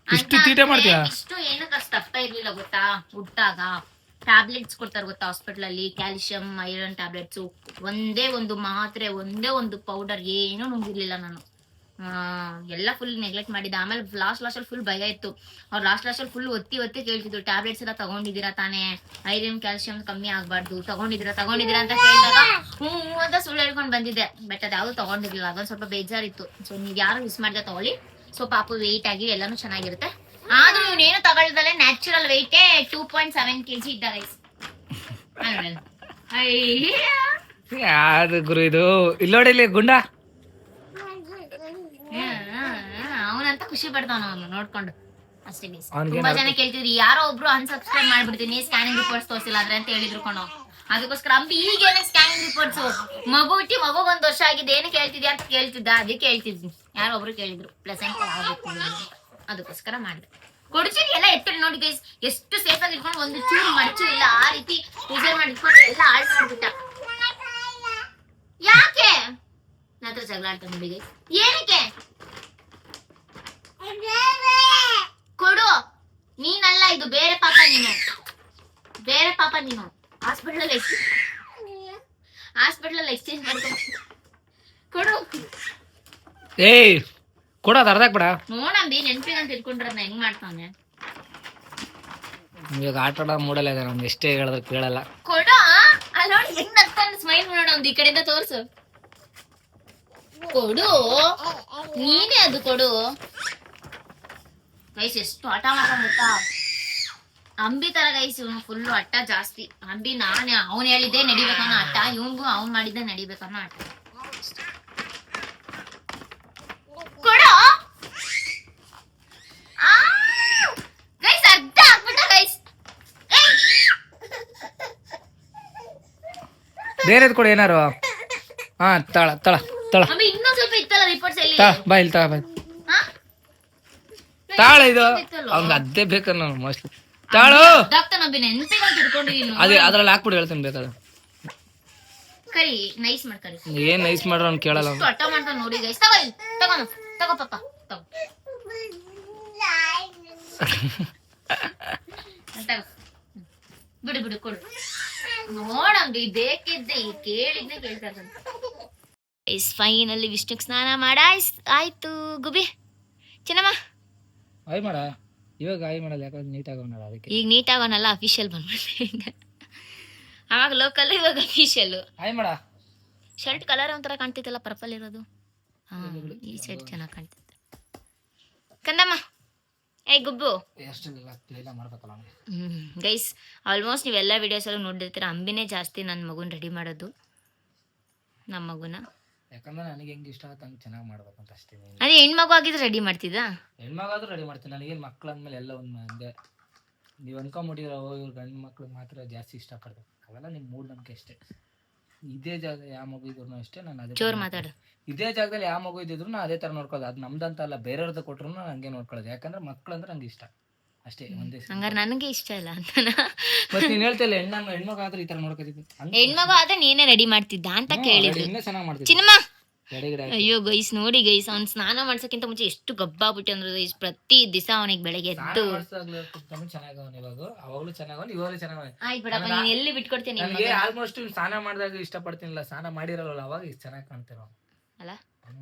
Speaker 2: ಇಷ್ಟು ಏನಕ್ಕೆ ಅಷ್ಟು ದಪ್ಪ ಇರ್ಲಿಲ್ಲ ಗೊತ್ತಾ, ಹುಟ್ಟಾಗ ಟ್ಯಾಬ್ಲೆಟ್ಸ್ ಕೊಡ್ತಾರೆ ಗೊತ್ತಾ ಹಾಸ್ಪಿಟಲ್ ಅಲ್ಲಿ, ಕ್ಯಾಲ್ಸಿಯಂ ಐರನ್ ಟ್ಯಾಬ್ಲೆಟ್ಸ್. ಒಂದೇ ಒಂದು ಮಾತ್ರೆ, ಒಂದೇ ಒಂದು ಪೌಡರ್ ಏನೂ ನುಂಗಿರ್ಲಿಲ್ಲ ನಾನು. ಎಲ್ಲ ಫುಲ್ ನೆಗ್ಲೆಕ್ಟ್ ಮಾಡಿದ್ದೆ. ಆಮೇಲೆ ಲಾಸ್ಟ್ ಅಲ್ಲಿ ಫುಲ್ ಭಯ ಇತ್ತು. ಅವ್ರು ಲಾಸ್ಟ್ ಅಲ್ಲಿ ಫುಲ್ ಒತ್ತಿ ಕೇಳ್ತಿದ್ರು, ಟ್ಯಾಬ್ಲೆಟ್ಸ್ ಎಲ್ಲ ತಗೊಂಡಿದ್ದೀರಾ ತಾನೇ, ಐರನ್ ಕ್ಯಾಲ್ಸಿಯಂ ಕಮ್ಮಿ ಆಗ್ಬಾರ್ದು, ತಗೊಂಡಿದ್ದೀರಾ ಅಂತ ಕೇಳಿದಾಗ ಹ್ಞೂ ಅಂತ ಸುಳ್ಳು ಹೇಳ್ಕೊಂಡು ಬಂದಿದ್ದೆ. ಬಟ್ ಅದು ಯಾವ್ದು ತಗೊಂಡಿರ್ಲಿಲ್ಲ. ಅದೊಂದು ಸ್ವಲ್ಪ ಬೇಜಾರಿತ್ತು. ಸೊ ನೀವು ಯಾರು ಮಿಸ್ ಮಾಡಿದೆ ತಗೊಳ್ಳಿ. ಸೊ ಪಾಪು ವೆಯ್ಟ್ ಆಗಿ ಎಲ್ಲಾನು ಚೆನ್ನಾಗಿರುತ್ತೆ. ಆದ್ರೂ ಇವನೇನು ತಗೊಳ್ದಲೆ ನ್ಯಾಚುರಲ್ ವೆಯ್ಟ್ 2.7 kg ಇದ್ದ ಗೈಸ್.
Speaker 1: ಯಾವ್ದು ಗುರು ಇದು? ಇಲ್ಲೋಡಿ ಇಲ್ಲಿ ಗುಂಡ.
Speaker 2: ಅವನಂತ ಖುಷಿ ಪಡ್ತಾನ ಅವನು ನೋಡ್ಕೊಂಡು ಅಷ್ಟೇ ಗೈಸ್. ತುಂಬಾ ಜನ ಕೇಳ್ತಿದ್ರಿ ಯಾರೋ ಒಬ್ರು ಅನ್ಸಬ್ಸ್ಕ್ರೈಬ್ ಮಾಡ್ಬಿಡ್ತೀನಿ ಸ್ಕ್ಯಾನಿಂಗ್ ರಿಪೋರ್ಟ್ಸ್ ತೋರಿಸಿಲ್ಲ ಆದ್ರೆ ಅಂತ ಹೇಳಿದ್ರು ಕಣೋ. ಅದಕ್ಕೋಸ್ಕರ ಅಂಬಿ ಈಗೇನೆ ಸ್ಕ್ಯಾನಿಂಗ್ ರಿಪೋರ್ಟ್ಸ್ ಮಗು ಹುಟ್ಟಿ ಮಗು 1 ವರ್ಷ ಆಗಿದೆ ಏನಕ್ಕೆ ಹೇಳ್ತಿದ್ಯಾ ಅಂತ ಕೇಳ್ತಿದ್ದ. ಅದಕ್ಕೆ ಹೇಳ್ತಿದ್ವಿ, ಯಾರೋ ಒಬ್ರು ಕೇಳಿದ್ರು ಪ್ಲೆಸೆಂಟ್ ಆಗ್ಬೇಕು ಅದಕ್ಕೋಸ್ಕರ ಮಾಡಿದೆ. ಕೊಡ್ಚಿಗೆ ಎಲ್ಲ ಎತ್ತರಿ ನೋಡಿ ಗೈಸ್, ಎಷ್ಟು ಸೇಫ್ ಆಗಿ ಇಟ್ಕೊಂಡು ಒಂದು ಚೂರು ಮಡಚು ಇಲ್ಲ, ಆ ರೀತಿ ಪ್ರಿಸರ್ವ್ ಮಾಡಿ ಇಟ್ಕೊಂಡು ಎಲ್ಲ ಹಾಳು ಮಾಡ್ಬಿಟ್ಟ. ಯಾಕೆ ನನ್ನ ಹತ್ರ ಜಗಳ ಆಡ್ತಾನೆ ನೋಡಿ ಗೈಸ್, ಏನಕ್ಕೆ ಕೊಡು? ನೀನಲ್ಲ ಇದು, ಬೇರೆ ಪಾಪ ನೀನು, ಬೇರೆ ಪಾಪ ನೀನು. ಹಾಸ್ಪಿಟಲ್ ಎಕ್ಸ್ಚೇಂಜ್ ಮಾಡ್ಕೊ ಕೊಡು.
Speaker 1: ಏಯ್ ಕೊಡೋದು ಅರ್ಧಕ್ ಬಿಡ.
Speaker 2: ನೋಡಂಬಿ ನೆನ್ಪಿಗಂತ ಇಟ್ಕೊಂಡ್ರೆ ಹೆಂಗ್ ಮಾಡ್ತಾನೆ.
Speaker 1: ಇವಾಗ ಆಟ ಆಡೋ ಮೂಡಲ್ಲ ಇದೆ ನಮ್ಗೆ, ಎಷ್ಟೇ ಹೇಳಿದ್ರೆ ಕೇಳಲ್ಲ.
Speaker 2: ಕೊಡು. ಅಲ್ಲಿ ನೋಡಿ ಹೆಂಗ್ ನಗ್ತಾನೆ, ಸ್ಮೈಲ್ ನೋಡ ಒಂದು ಈ ಕಡೆಯಿಂದ ತೋರ್ಸು. ಕೊಡು, ನೀನೇ ಅದು ಕೊಡು. ಗೈಸ್ ಎಷ್ಟು ಹಠ ಮಾಡ್ಕೊಂಡ್ಬಿಟ್ಟ ಅಂಬಿ ತರ ಗೈಸ್. ಇವನು ಫುಲ್ ಹಠ ಜಾಸ್ತಿ. ಅಂಬಿ ನಾನೇ ಅವ್ನು ಹೇಳಿದ್ದೆ ನಡಿಬೇಕನ್ನೋ ಹಠ, ಇವನ್ಗೂ ಅವ್ನ್ ಮಾಡಿದ್ದೆ ನಡಿಬೇಕನ್ನೋ ಹಠ. ಕೊಡು ಗೈಸ್, ಅರ್ಧ ಆಗ್ಬಿಟ್ಟ ಗೈಸ್.
Speaker 1: ಬೇರೆದ್ ಕೊಡು ಏನಾರು. ಹಾ ತಳ ತಳ ತಳ
Speaker 2: ಅಂಬಿ ಇನ್ನೊಂದ್ ಸ್ವಲ್ಪ ಇತ್ತಲ್ಲ ರಿಪೋರ್ಟ್ಸ್ ಎಲ್ಲಿ?
Speaker 1: ಬಾ ಇಲ್ಲಿ ತಳ ಬಾ. ತಾಳ ಇದು ಅವ್ನಿಗೆ ಅದೇ ಬೇಕನ್ನ ಮೋಸ್ಟ್ಲಿ. ತಾಳು
Speaker 2: ಡಾಕ್ಟರ್ ಅಂಬಿ ನೆನ್ಪಿಗಂತ ಇಟ್ಕೊಂಡಿದ್ದೀನಿ.
Speaker 1: ಅದೇ ಅದ್ರಲ್ಲಿ ಹಾಕ್ಬಿಟ್ಟು ಹೇಳ್ತೀನಿ ಬೇಕಾದ್ರೆ.
Speaker 2: ಕರಿ ನೈಸ್ ಮಾಡ್ಕರಿ.
Speaker 1: ಏನ್ ನೈಸ್ ಮಾಡ್ರ ಅವ್ನು ಕೇಳಲ್ಲ.
Speaker 2: ಅಟ್ಟ ಮಾಡ್ತಾನೆ ನೋಡಿ ಗೈಸ್. ತಗೋ ಪಾಪ ತಗೋ. ಬಿಡು ಕೊಡು. ನೋಡಂಬಿ ಬೇಕಿದ್ದೆ ಕೇಳಿದ್ದೆ ಕೇಳ್ತಾ ಫೈನಲಿ ವಿಷ್ಣುಕ್ ಸ್ನಾನ ಮಾಡ ಆಯ್ತು. ಗುಬಿ ಚಿನ್ನಮ್ಮ
Speaker 1: ಆಯ್ ಮಾಡ. ಇವಾಗ ಆಯ್ ಮಾಡಲ್ಲ, ಯಾಕಂದ್ರೆ ನೀಟ್ ಆಗೋಣ. ಅದಕ್ಕೆ ಈಗ
Speaker 2: ನೀಟ್ ಆಗೋನಲ್ಲ, ಅಫಿಷಿಯಲ್ ಬಂದ್ಬಿಟ್ಟೆ. ಅವಾಗ ಲೋಕಲ್, ಇವಾಗ ಅಫಿಷಿಯಲ್.
Speaker 1: ಆಯ್ ಮಾಡ.
Speaker 2: ಶರ್ಟ್ ಕಲರ್ ಒಂಥರ ಕಾಣ್ತಿತ್ತಲ್ಲ, ಪರ್ಪಲ್ ಇರೋದು. ಹಾ ಈ ಸೈಡ್ ಚೆನ್ನಾಗಿ ಕಾಣ್ತಿತ್ತು. ಕಂದಮ್ಮ ಏಯ್ ಗುಬ್ಬು
Speaker 1: ಮಾಡ್ಬೇಕಲ್ಲ.
Speaker 2: ಗೈಸ್ ಆಲ್ಮೋಸ್ಟ್ ನೀವೆಲ್ಲ ವಿಡಿಯೋಸಲ್ಲೂ ನೋಡಿರ್ತೀರ, ಅಂಬಿನೇ ಜಾಸ್ತಿ ನನ್ನ ಮಗುನ ರೆಡಿ ಮಾಡೋದು. ನಮ್ಮ ಮಗುನ
Speaker 1: ಯಾಕಂದ್ರೆ ನನಗೆ ಹೆಂಗೆ ಇಷ್ಟ ಆಗುತ್ತೆ ಹಂಗೆ ಚೆನ್ನಾಗಿ ಮಾಡ್ಬೇಕಂತ ಅಷ್ಟೇ.
Speaker 2: ಅದೇ ಹೆಣ್ಮಗು ಆಗಿದ್ರೆ ರೆಡಿ ಮಾಡ್ತಿದ್ದ?
Speaker 1: ಹೆಣ್ಮಗಾದ್ರೂ ರೆಡಿ ಮಾಡ್ತೀನಿ. ನನಗೇನು ಮಕ್ಳು ಅಂದಮೇಲೆ ಎಲ್ಲ ಒಂದು ಹಂಗೆ ನೀವು ಅನ್ಕೊಂಬಿಟ್ಟಿರೋ ಇವ್ರು ಗಂಡು ಮಕ್ಳು ಮಾತ್ರ ಜಾಸ್ತಿ ಇಷ್ಟಪಡ್ಬೇಕು. ಅವೆಲ್ಲ ನಿಮ್ಮ ಮೂಢನಂಬಿಕೆ ಅಷ್ಟೇ. ಇದೇ ಜಾಗ ಯಾವ ಮಗು ಇದ್ರು ಅಷ್ಟೇ ನಾನು ಅದೇ
Speaker 2: ಜೋರು ಮಾತಾಡು.
Speaker 1: ಇದೇ ಜಾಗದಲ್ಲಿ ಯಾವ ಮಗು ಇದ್ದಿದ್ರು ನಾನು ಅದೇ ಥರ ನೋಡ್ಕೊಳ್ಳೋದು. ಅದು ನಮ್ದಂತ ಅಲ್ಲ, ಬೇರೆಯವ್ರದ್ದು ಕೊಟ್ಟರು ಹಂಗೆ ನೋಡ್ಕೊಳ್ಳೋದು. ಯಾಕಂದ್ರೆ ಮಕ್ಳು ಅಂದ್ರೆ ನಂಗೆ ಇಷ್ಟ ಅಷ್ಟೇ. ಒಂದೇ
Speaker 2: ಹಂಗಾರೆ ನನಗೆ ಇಷ್ಟ ಇಲ್ಲ ಅಂತ
Speaker 1: ಮತ್ತೆ ನೀನು ಹೇಳ್ತಿಲ್ಲ ಹೆಣ್ಮಗ ಆದ್ರೆ ಈ ಥರ ನೋಡ್ಕೊತಿದ್ದೆ.
Speaker 2: ಹೆಣ್ಮಗು ಆದ್ರೆ ನೀನೇ ರೆಡಿ ಮಾಡ್ತಿದ್ದ ಅಂತ ಕೇಳಿದ್ವಿ.
Speaker 1: ಇನ್ನೂ ಚೆನ್ನಾಗಿ ಮಾಡ್ತಿದ್ದೆ
Speaker 2: ಚಿನ್ನಮ್ಮ. ಅಯ್ಯೋ ಗೈಸ್ ನೋಡಿ ಗೈಸ್, ಅವ್ನು ಸ್ನಾನ ಮಾಡ್ಸಕ್ಕಿಂತ ಮುಂಚೆ ಎಷ್ಟು ಗಬ್ಬಾಗ್ಬಿಟ್ಟು ಅಂದ್ರೆ ಗೈಸ್, ಪ್ರತಿ ದಿವಸ ಅವನಿಗೆ ಬೆಳಗ್ಗೆ ಎದ್ದು ಆಯ್ತು ಬಿಡಪ್ಪ, ನೀನ್ ಎಲ್ಲಿ ಬಿಟ್ಕೊಡ್ತೀನಿ.
Speaker 1: ಆಲ್ಮೋಸ್ಟ್ ಸ್ನಾನ ಮಾಡಿದಾಗ ಇಷ್ಟಪಡ್ತೀನಿಲ್ಲ, ಸ್ನಾನ ಮಾಡಿರಲ್ಲ ಅವಾಗ ಇಷ್ಟು ಚೆನ್ನಾಗಿ ಕಾಣ್ತಿರೋ
Speaker 2: ಅಲ್ಲ.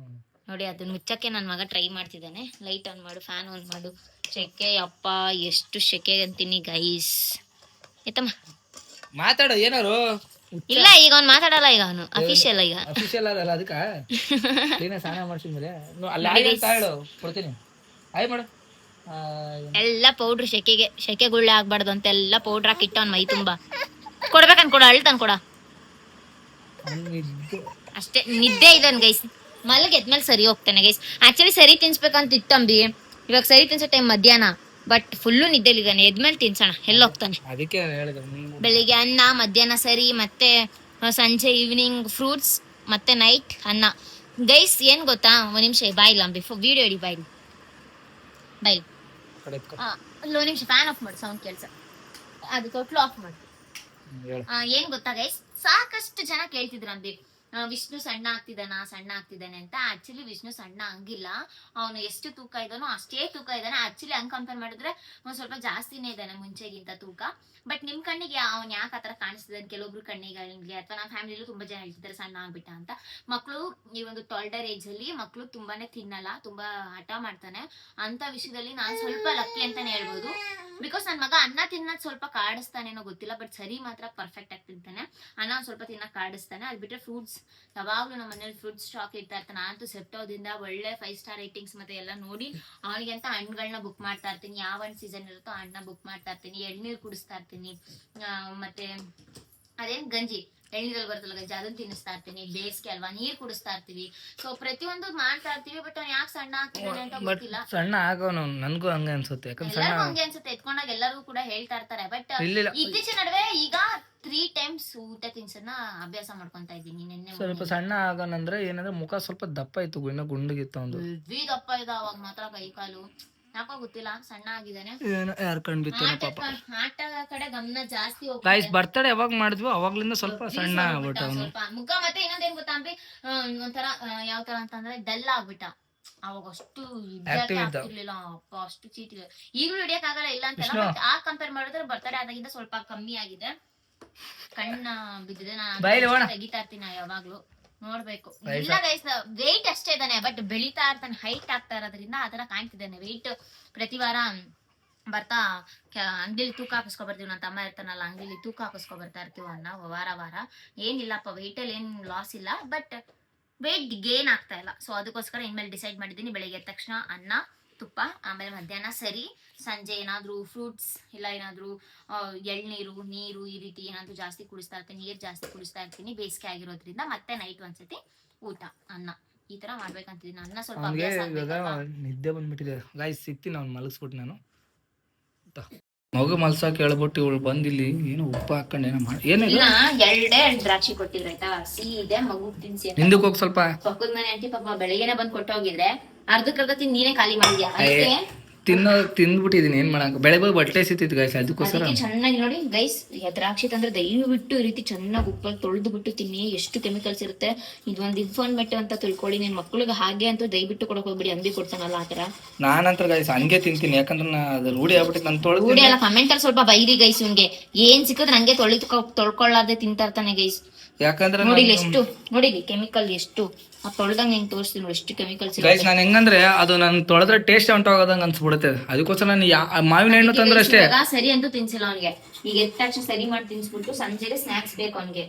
Speaker 2: ನೋಡಿ ಅದನ್ನ ಮುಚ್ಚಕ್ಕೆ ನನ್ನ ಮಗ ಟ್ರೈ ಮಾಡ್ತಿದ್ದಾನೆ. ಲೈಟ್ ಆನ್ ಮಾಡು, ಫ್ಯಾನ್ ಆನ್ ಮಾಡು. ಶೆಕೆ ಅಪ್ಪ ಎಷ್ಟು ಶೆಕೆ ಅಂತೀನಿ ಗೈಸ್. ಆಯ್ತಮ್ಮ
Speaker 1: ಮಾತಾಡೋ ಏನಾರು.
Speaker 2: ಇಲ್ಲ ಈಗ ಅವ್ನು ಮಾತಾಡಲ್ಲ, ಈಗ ಅವನು ಅಫಿಷಿಯಲ್. ಈಗ
Speaker 1: ಅಫಿಷಿಯಲ್ ಅದಲ್ಲ, ಅದಕ್ಕೆ ಸ್ನಾನ ಮಾಡಿಸಿದ್ಮೇಲೆ ಅಲ್ಲಿ ತಾಳು ಕೊಡ್ತೀನಿ. ಆಯ್ ಮಾಡು.
Speaker 2: ಎಲ್ಲ ಪೌಡ್ರ್ ಶೆಕೆ ಗುಳ್ಳೆ ಆಗ್ಬಾರ್ದು ಅಂತ ಎಲ್ಲ ಪೌಡ್ರ್ ಹಾಕಿ ಇಟ್ಟು ಅವ್ನ ಮೈ ತುಂಬಾ ಕೊಡ್ಬೇಕನ್ ಕೊಡ, ಅಳ್ತಾನ ಕೊಡ ಅಷ್ಟೇ. ನಿದ್ದೆ ಇದನ್ ಗೈಸ್, ಮಲಗೆದ್ಮೇಲೆ ಸರಿ ಹೋಗ್ತಾನೆ ಗೈಸ್. ಆಕ್ಚುಲಿ ಸರಿ ತಿನ್ಸ್ಬೇಕಂತ ಇತ್ತಂಬಿ, ಇವಾಗ ಸರಿ ತಿನ್ಸೋ ಟೈಮ್ ಮಧ್ಯಾಹ್ನ, ಬಟ್ ಫುಲ್ಲು ನಿದ್ದೆಲಿದ್ದಾನೆ. ಎದ್ಮೇಲೆ ತಿನ್ಸೋಣ, ಎಲ್ಲ ಹೋಗ್ತಾನೆ. ಬೆಳಿಗ್ಗೆ ಅನ್ನ, ಮಧ್ಯಾಹ್ನ ಸರಿ, ಮತ್ತೆ ಸಂಜೆ ಈವ್ನಿಂಗ್ ಫ್ರೂಟ್ಸ್, ಮತ್ತೆ ನೈಟ್ ಅನ್ನ. ಗೈಸ್ ಏನ್ ಗೊತ್ತಾ, ಒಂದ್ ನಿಮಿಷ ಬಾಯಿಲ್ಲ ಅಂಬಿ, ವಿಡಿಯೋ ಇಡಿ ಬಾಯಿಲ್ ಬಾಯಿಲ್. ಒಂದ್ ನಿಮಿಷ ಫ್ಯಾನ್ ಆಫ್ ಮಾಡು, ಸೌಂಡ್ ಕೇಳ್ಸ. ಅದು ತೊಟ್ಲು ಆಫ್ ಮಾಡು. ಏನ್ ಗೊತ್ತಾ ಗೈಸ್, ಸಾಕಷ್ಟು ಜನ ಕೇಳ್ತಿದ್ರು ಅಂಬಿ ವಿಷ್ಣು ಸಣ್ಣ ಆಗ್ತಿದ್ದಾನೆ ಅಂತ. ಆಕ್ಚುಲಿ ವಿಷ್ಣು ಸಣ್ಣ ಹಂಗಿಲ್ಲ, ಅವನು ಎಷ್ಟು ತೂಕ ಇದ್ದಾನೋ ಅಷ್ಟೇ ತೂಕ ಇದ್ದಾನೆ. ಆಕ್ಚುಲಿ ಹಂಗ್ ಕಂಪೇರ್ ಮಾಡಿದ್ರೆ ಒಂದ್ ಸ್ವಲ್ಪ ಜಾಸ್ತಿನೇ ಇದ್ದಾನೆ ಮುಂಚೆಗಿಂತ ತೂಕ. ಬಟ್ ನಿಮ್ ಕಣ್ಣಿಗೆ ಅವ್ನು ಯಾಕೆ ಆತರ ಕಾಣಿಸ್ತಿದ್ದಾನೆ, ಕೆಲವೊಬ್ರು ಕಣ್ಣಿಗೆ ಅಥವಾ ನಮ್ಮ ಫ್ಯಾಮಿಲಿಯಲ್ಲೂ ತುಂಬಾ ಜನ ಹೇಳ್ತಿದ್ದಾರೆ ಸಣ್ಣ ಆಗ್ಬಿಟ್ಟ ಅಂತ. ಮಕ್ಕಳು ಈ ಒಂದು ಟಾಲ್ಡರ್ ಏಜ್ ಅಲ್ಲಿ ಮಕ್ಕಳು ತುಂಬಾನೇ ತಿನ್ನಲ್ಲ, ತುಂಬಾ ಹಠ ಮಾಡ್ತಾನೆ. ಅಂತ ವಿಷಯದಲ್ಲಿ ನಾನು ಸ್ವಲ್ಪ ಲಕ್ಕಿ ಅಂತಾನೆ ಹೇಳ್ಬೋದು. ಬಿಕಾಸ್ ನನ್ ಮಗ ಅನ್ನ ತಿನ್ನೋದ್ ಸ್ವಲ್ಪ ಕಾಡಿಸ್ತಾನೇನೋ ಗೊತ್ತಿಲ್ಲ, ಬಟ್ ಸರಿ ಮಾತ್ರ ಪರ್ಫೆಕ್ಟ್ ಆಗಿ ತಿಂತಾನೆ. ಅನ್ನ ಒಂದ್ ಸ್ವಲ್ಪ ತಿನ್ನಕ್ ಕಾಡಿಸ್ತಾನೆ. ಅದ್ ಬಿಟ್ರೆ ಫ್ರೂಟ್ಸ್ ಯಾವಾಗ್ಲೂ ನಮ್ಮ ಮನೇಲಿ ಫ್ರೂಟ್ ಸ್ಟಾಕ್ ಇರ್ತಾ ಇರ್ತಾನೆ. ನಾನಂತೂ ಸೆಪ್ಟೋದಿಂದ ಒಳ್ಳೆ 5 ಸ್ಟಾರ್ ರೇಟಿಂಗ್ಸ್ ಮತ್ತೆ ಎಲ್ಲ ನೋಡಿ ಅವನಿಗೆ ಅಂತ ಹಣ್ಣುಗಳನ್ನ ಬುಕ್ ಮಾಡ್ತಾ ಇರ್ತೀನಿ. ಯಾವ ಹಣ್ಣು ಸೀಸನ್ ಇರುತ್ತೋ ಹಣ್ಣನ್ನ ಬುಕ್ ಮಾಡ್ತಾ ಇರ್ತೀನಿ. ಎಳ್ನೀರು ಕುಡಿಸ್ತಾ ಇರ್ತೀನಿ. ಮತ್ತೆ ಅದೇನ್ ಗಂಜಿ ಎಳ್ನೀರಲ್ಲಿ ಬರ್ತಲ್ಲ ಗಂಜಿ ಅದನ್ನ ತಿನ್ನಿಸ್ತಾ ಇರ್ತೀನಿ. ಬೇಸಿಗೆ ಅಲ್ವಾ ನೀರ್ ಕುಡಿಸ್ತಾ ಇರ್ತೀವಿ. ಸೊ ಪ್ರತಿಯೊಂದು ಮಾಡ್ತಾ ಇರ್ತೀವಿ. ಬಟ್ ಅವ್ನು ಯಾಕೆ ಸಣ್ಣ ಆಗ್ತಿದ್ದಾನೆ ಅಂತ ಗೊತ್ತಿಲ್ಲ.
Speaker 1: ಸಣ್ಣ ಆಗೋನು ನನ್ಗೂ ಹಂಗೆ ಅನ್ಸುತ್ತೆ. ಯಾಕಂದ್ರೆ
Speaker 2: ಎಲ್ಲರಿಗೂ ಹಂಗೆ ಅನ್ಸುತ್ತೆ. ಎತ್ಕೊಂಡಾಗ ಎಲ್ಲರೂ ಕೂಡ ಹೇಳ್ತಾ ಇರ್ತಾರೆ. ಬಟ್ ಇತ್ತೀಚಿನ ನಡುವೆ ಈಗ 3 times ಊಟ ತಿನ್ಸನ್ನ ಅಭ್ಯಾಸ ಮಾಡ್ಕೊಂತ ಇದ್ದೀನಿ. ನಿನ್ನೆ
Speaker 1: ಸ್ವಲ್ಪ ಸಣ್ಣ ಆಗೋನಂದ್ರೆ ಏನಂದ್ರೆ ಮುಖ ಸ್ವಲ್ಪ ದಪ್ಪ ಇತ್ತು, ಇನ್ನೂ ಗುಂಡಗಿತ್ತು ಒಂದು.
Speaker 2: ದಪ್ಪ ಇದ್ದ ಅವಾಗ ಮಾತ್ರ ಕೈ ಕಾಲು ಯಾಕೋ ಗೊತ್ತಿಲ್ಲ ಸಣ್ಣ ಆಗಿದ್ದಾನೆ.
Speaker 1: ಯಾರು ಕಂಡ್ಬಿತ್ತು ಪಾಪ.
Speaker 2: ಆಟ ಕಡೆ ಗಮನ ಜಾಸ್ತಿ
Speaker 1: ಗೈಸ್ ಬರ್ತಡೇ ಯಾವಾಗ ಮಾಡಿದ್ವಿ ಅವಾಗ್ಲಿಂದ ಸ್ವಲ್ಪ ಸಣ್ಣ ಆಗ್ಬಿಟ್ಟ ಅವನು.
Speaker 2: ಸ್ವಲ್ಪ ಮುಖ. ಮತ್ತೆ ಇನ್ನೊಂದೇನ್ ಗೊತ್ತಾ ಅಂದ್ರೆ ಒಂಥರ ಯಾವ ತರ ಅಂತಂದ್ರೆ ಡಲ್ ಆಗ್ಬಿಟ್ಟ. ಅವಾಗ ಅಷ್ಟು ಆಗ್ತಿರ್ಲಿಲ್ಲ ಅಪ್ಪ, ಅಷ್ಟು ಚೀಟಿ. ಈಗಲೂ ಹಿಡಿಯಕ್ ಆಗಲ್ಲ ಇಲ್ಲ ಅಂತಲ್ಲ. ಬಟ್ ಆ ಕಂಪೇರ್ ಮಾಡಿದ್ರೆ ಬರ್ತಡೇ ಆದಾಗಿಂದ ಸ್ವಲ್ಪ ಕಮ್ಮಿ ಆಗಿದೆ. ಕಣ್ಣ ಬಿದ್ದಿದೆ. ನಾನು ತೆಗಿತಾ ಇರ್ತೀನಿ ಯಾವಾಗ್ಲೂ. ನೋಡ್ಬೇಕು. ಇಲ್ಲ ಗೈಸ್ ವೆಯ್ಟ್ ಅಷ್ಟೇ ಇದ್ದಾನೆ. ಬಟ್ ಬೆಳಿತಾ ಇರ್ತಾನೆ. ಹೈಟ್ ಆಗ್ತಾ ಇರೋದ್ರಿಂದ ಆತರ ಕಾಣ್ತಿದ್ದಾನೆ. ವೆಯ್ಟ್ ಪ್ರತಿ ವಾರ ಬರ್ತಾ ಅಂಗಡಿಲಿ ತೂಕ ಹಾಕಿಸ್ಕೊ ಬರ್ತೀವಿ. ನನ್ನ ತಮ್ಮ ಇರ್ತಾನಲ್ಲ ಅಂಗಡಿಲಿ ತೂಕ ಹಾಕಿಸ್ಕೊ ಬರ್ತಾ ಇರ್ತೀವಿ ಅನ್ನ ವಾರ. ಏನಿಲ್ಲಪ್ಪ ವೆಯ್ಟ್ ಅಲ್ಲಿ ಏನ್ ಲಾಸ್ ಇಲ್ಲ. ಬಟ್ ವೆಯ್ಟ್ ಗೇನ್ ಆಗ್ತಾ ಇಲ್ಲ. ಸೊ ಅದಕ್ಕೋಸ್ಕರ ಇನ್ಮೇಲೆ ಡಿಸೈಡ್ ಮಾಡಿದ್ದೀನಿ ಬೆಳಿಗ್ಗೆ ಎದ್ದ ತಕ್ಷಣ ಅನ್ನ ತುಪ್ಪ, ಆಮೇಲೆ ಮಧ್ಯಾಹ್ನ ಸರಿ, ಸಂಜೆ ಏನಾದ್ರು ಫ್ರೂಟ್ಸ್ ಇಲ್ಲ ಏನಾದ್ರು ಎಳ್ನೀರು ನೀರು ಈ ರೀತಿ ಏನಾದ್ರು ಜಾಸ್ತಿ ಕುಡಿಸ್ತಾ ಇರ್ತೀನಿ. ನೀರ್ ಜಾಸ್ತಿ ಕುಡಿಸ್ತಾ ಇರ್ತೀನಿ ಬೇಸಿಗೆ ಆಗಿರೋದ್ರಿಂದ. ಮತ್ತೆ ನೈಟ್ ಒಂದ್ಸತಿ ಊಟ ಅನ್ನ ಈ ತರ ಮಾಡ್ಬೇಕಂತಿದ್ದೀನಿ. ಅನ್ನ ಸ್ವಲ್ಪ
Speaker 1: ನಿದ್ದೆ ಬಂದ್ಬಿಟ್ಟಿದೆ ಗೈಸ್. ಸಿಕ್ತೀನಿ ಅವ್ನು ಮಲಗಿಸ್ಬಿಟ್ಟು ನಾನು ಮಗು ಮಲ್ಸಕ್ ಹೇಳ್ಬಿಟ್ಟು ಇವಳು ಬಂದಿಲ್ಲಿ ಏನೋ ಉಪ್ಪು ಹಾಕೊಂಡು ಏನೋ ಮಾಡಿ ಏನಿಲ್ಲ.
Speaker 2: 2 ದ್ರಾಕ್ಷಿ ಕೊಟ್ಟಿದ್ರೆ ಆಯ್ತಾ, ಇದೆ ಮಗು ತಿನ್ಸಿ.
Speaker 1: ಹಿಂದಕ್ಕೆ ಹೋಗಿ ಸ್ವಲ್ಪ
Speaker 2: ಪಕ್ಕದ ಮನೆ ಆಂಟಿ ಪಾಪ ಬೆಳಗ್ಗೆನೆ ಬಂದ್ ಕೊಟ್ಟೋಗಿದ್ರೆ ಅರ್ಧಕ್ಕರ್ಧ ತಿಂದು ನೀನೇ ಖಾಲಿ ಮಾಡಿದ್ಯಾ.
Speaker 1: ತಿಂದ್ಬಿಟ್ಟಿದೀನಿ ಏನ್ ಮಾಡಕ್. ಬೆಳಗ್ಗೆ ಬಟ್ಟೆ ಸಿತ್ತಿತ್ತು ಗೈಸ್ ಅದಕ್ಕೋಸ್ಕರ.
Speaker 2: ಚೆನ್ನಾಗಿ ನೋಡಿ ಗೈಸ್ ದ್ರಾಕ್ಷಿ ತಂದ್ರೆ ದಯವಿಟ್ಟು ಈ ರೀತಿ ಚೆನ್ನಾಗಿ ಉಪ್ಪಲ್ಲಿ ತೊಳೆದು ಬಿಟ್ಟು ತಿನ್ನಿ. ಎಷ್ಟು ಕೆಮಿಕಲ್ಸ್ ಇರುತ್ತೆ. ಇದೊಂದು ಇನ್ಫಾರ್ಮೇಟಿವ್ ಅಂತ ತಿಳ್ಕೊಳ್ಳಿ. ನಿನ್ ಮಕ್ಳಿಗೆ ಹಾಗೆ ಅಂತ ದಯವಿಟ್ಟು ಕೊಡಕ್ ಹೋಗ್ಬಿಡಿ. ಅಂಗಡಿ ಕೊಡ್ತಾನಲ್ಲ ಆತರ.
Speaker 1: ನಾನಂತರ ಗೈಸ್ ಹಂಗೆ ತಿಂತೀನಿ. ಯಾಕಂದ್ರೆ ಅದು ರೂಢಿ ಆಗ್ಬಿಟ್ಟು ನಾನು ತೊಳೆದು
Speaker 2: ರೂಢಿ ಅಲ್ಲ. ಕಮೆಂಟ್ ಅಲ್ಲಿ ಸ್ವಲ್ಪ ಬೈರಿ ಗೈಸ್. ಇವ್ಗೆ ಏನ್ ಸಿಕ್ಕದ್ರೆ ನಂಗೆ ತೊಳ್ಕೊಳ್ಳಾರ್ದೆ ತಿಂತಾ ಇರ್ತಾನೆ ಗೈಸ್.
Speaker 1: ಯಾಕಂದ್ರೆ
Speaker 2: ನೋಡಿಲಿ ಎಷ್ಟು ನೋಡಿಲಿ ಕೆಮಿಕಲ್ ಎಷ್ಟು ತೊಳ್ದಂಗ್ ಹೆಂಗ್ ತೋರಿಸ್ತೀನಿ ನೋಡಿ ಎಷ್ಟು ಕೆಮಿಕಲ್ಸ್.
Speaker 1: ಗೈಸ್ ನಾನು ಹೆಂಗಂದ್ರೆ ಅದು ನಾನು ತೊಳೆದ್ರೆ ಟೇಸ್ಟ್ ಹೊಂಟೋಗೋದಂಗ ಅನ್ಸ್ಬಿಡುತ್ತೆ. ಅದಕ್ಕೋಸ್ಕರ ನಾನು ಮಾವಿನ ಹಣ್ಣು ತಂದ್ರೆ ಅಷ್ಟೇ.
Speaker 2: ಸರಿ ಅಂತೂ ತಿನ್ಸಿಲ್ಲ ಅವ್ನಿಗೆ. ಈಗ ಎದ್ದ ತಕ್ಷಣ ಸರಿ ಮಾಡಿ ತಿನ್ಸ್ಬಿಟ್ಟು ಸಂಜೆಗೆ ಸ್ನಾಕ್ಸ್ ಬೇಕು ಅವ್ನಿಗೆ.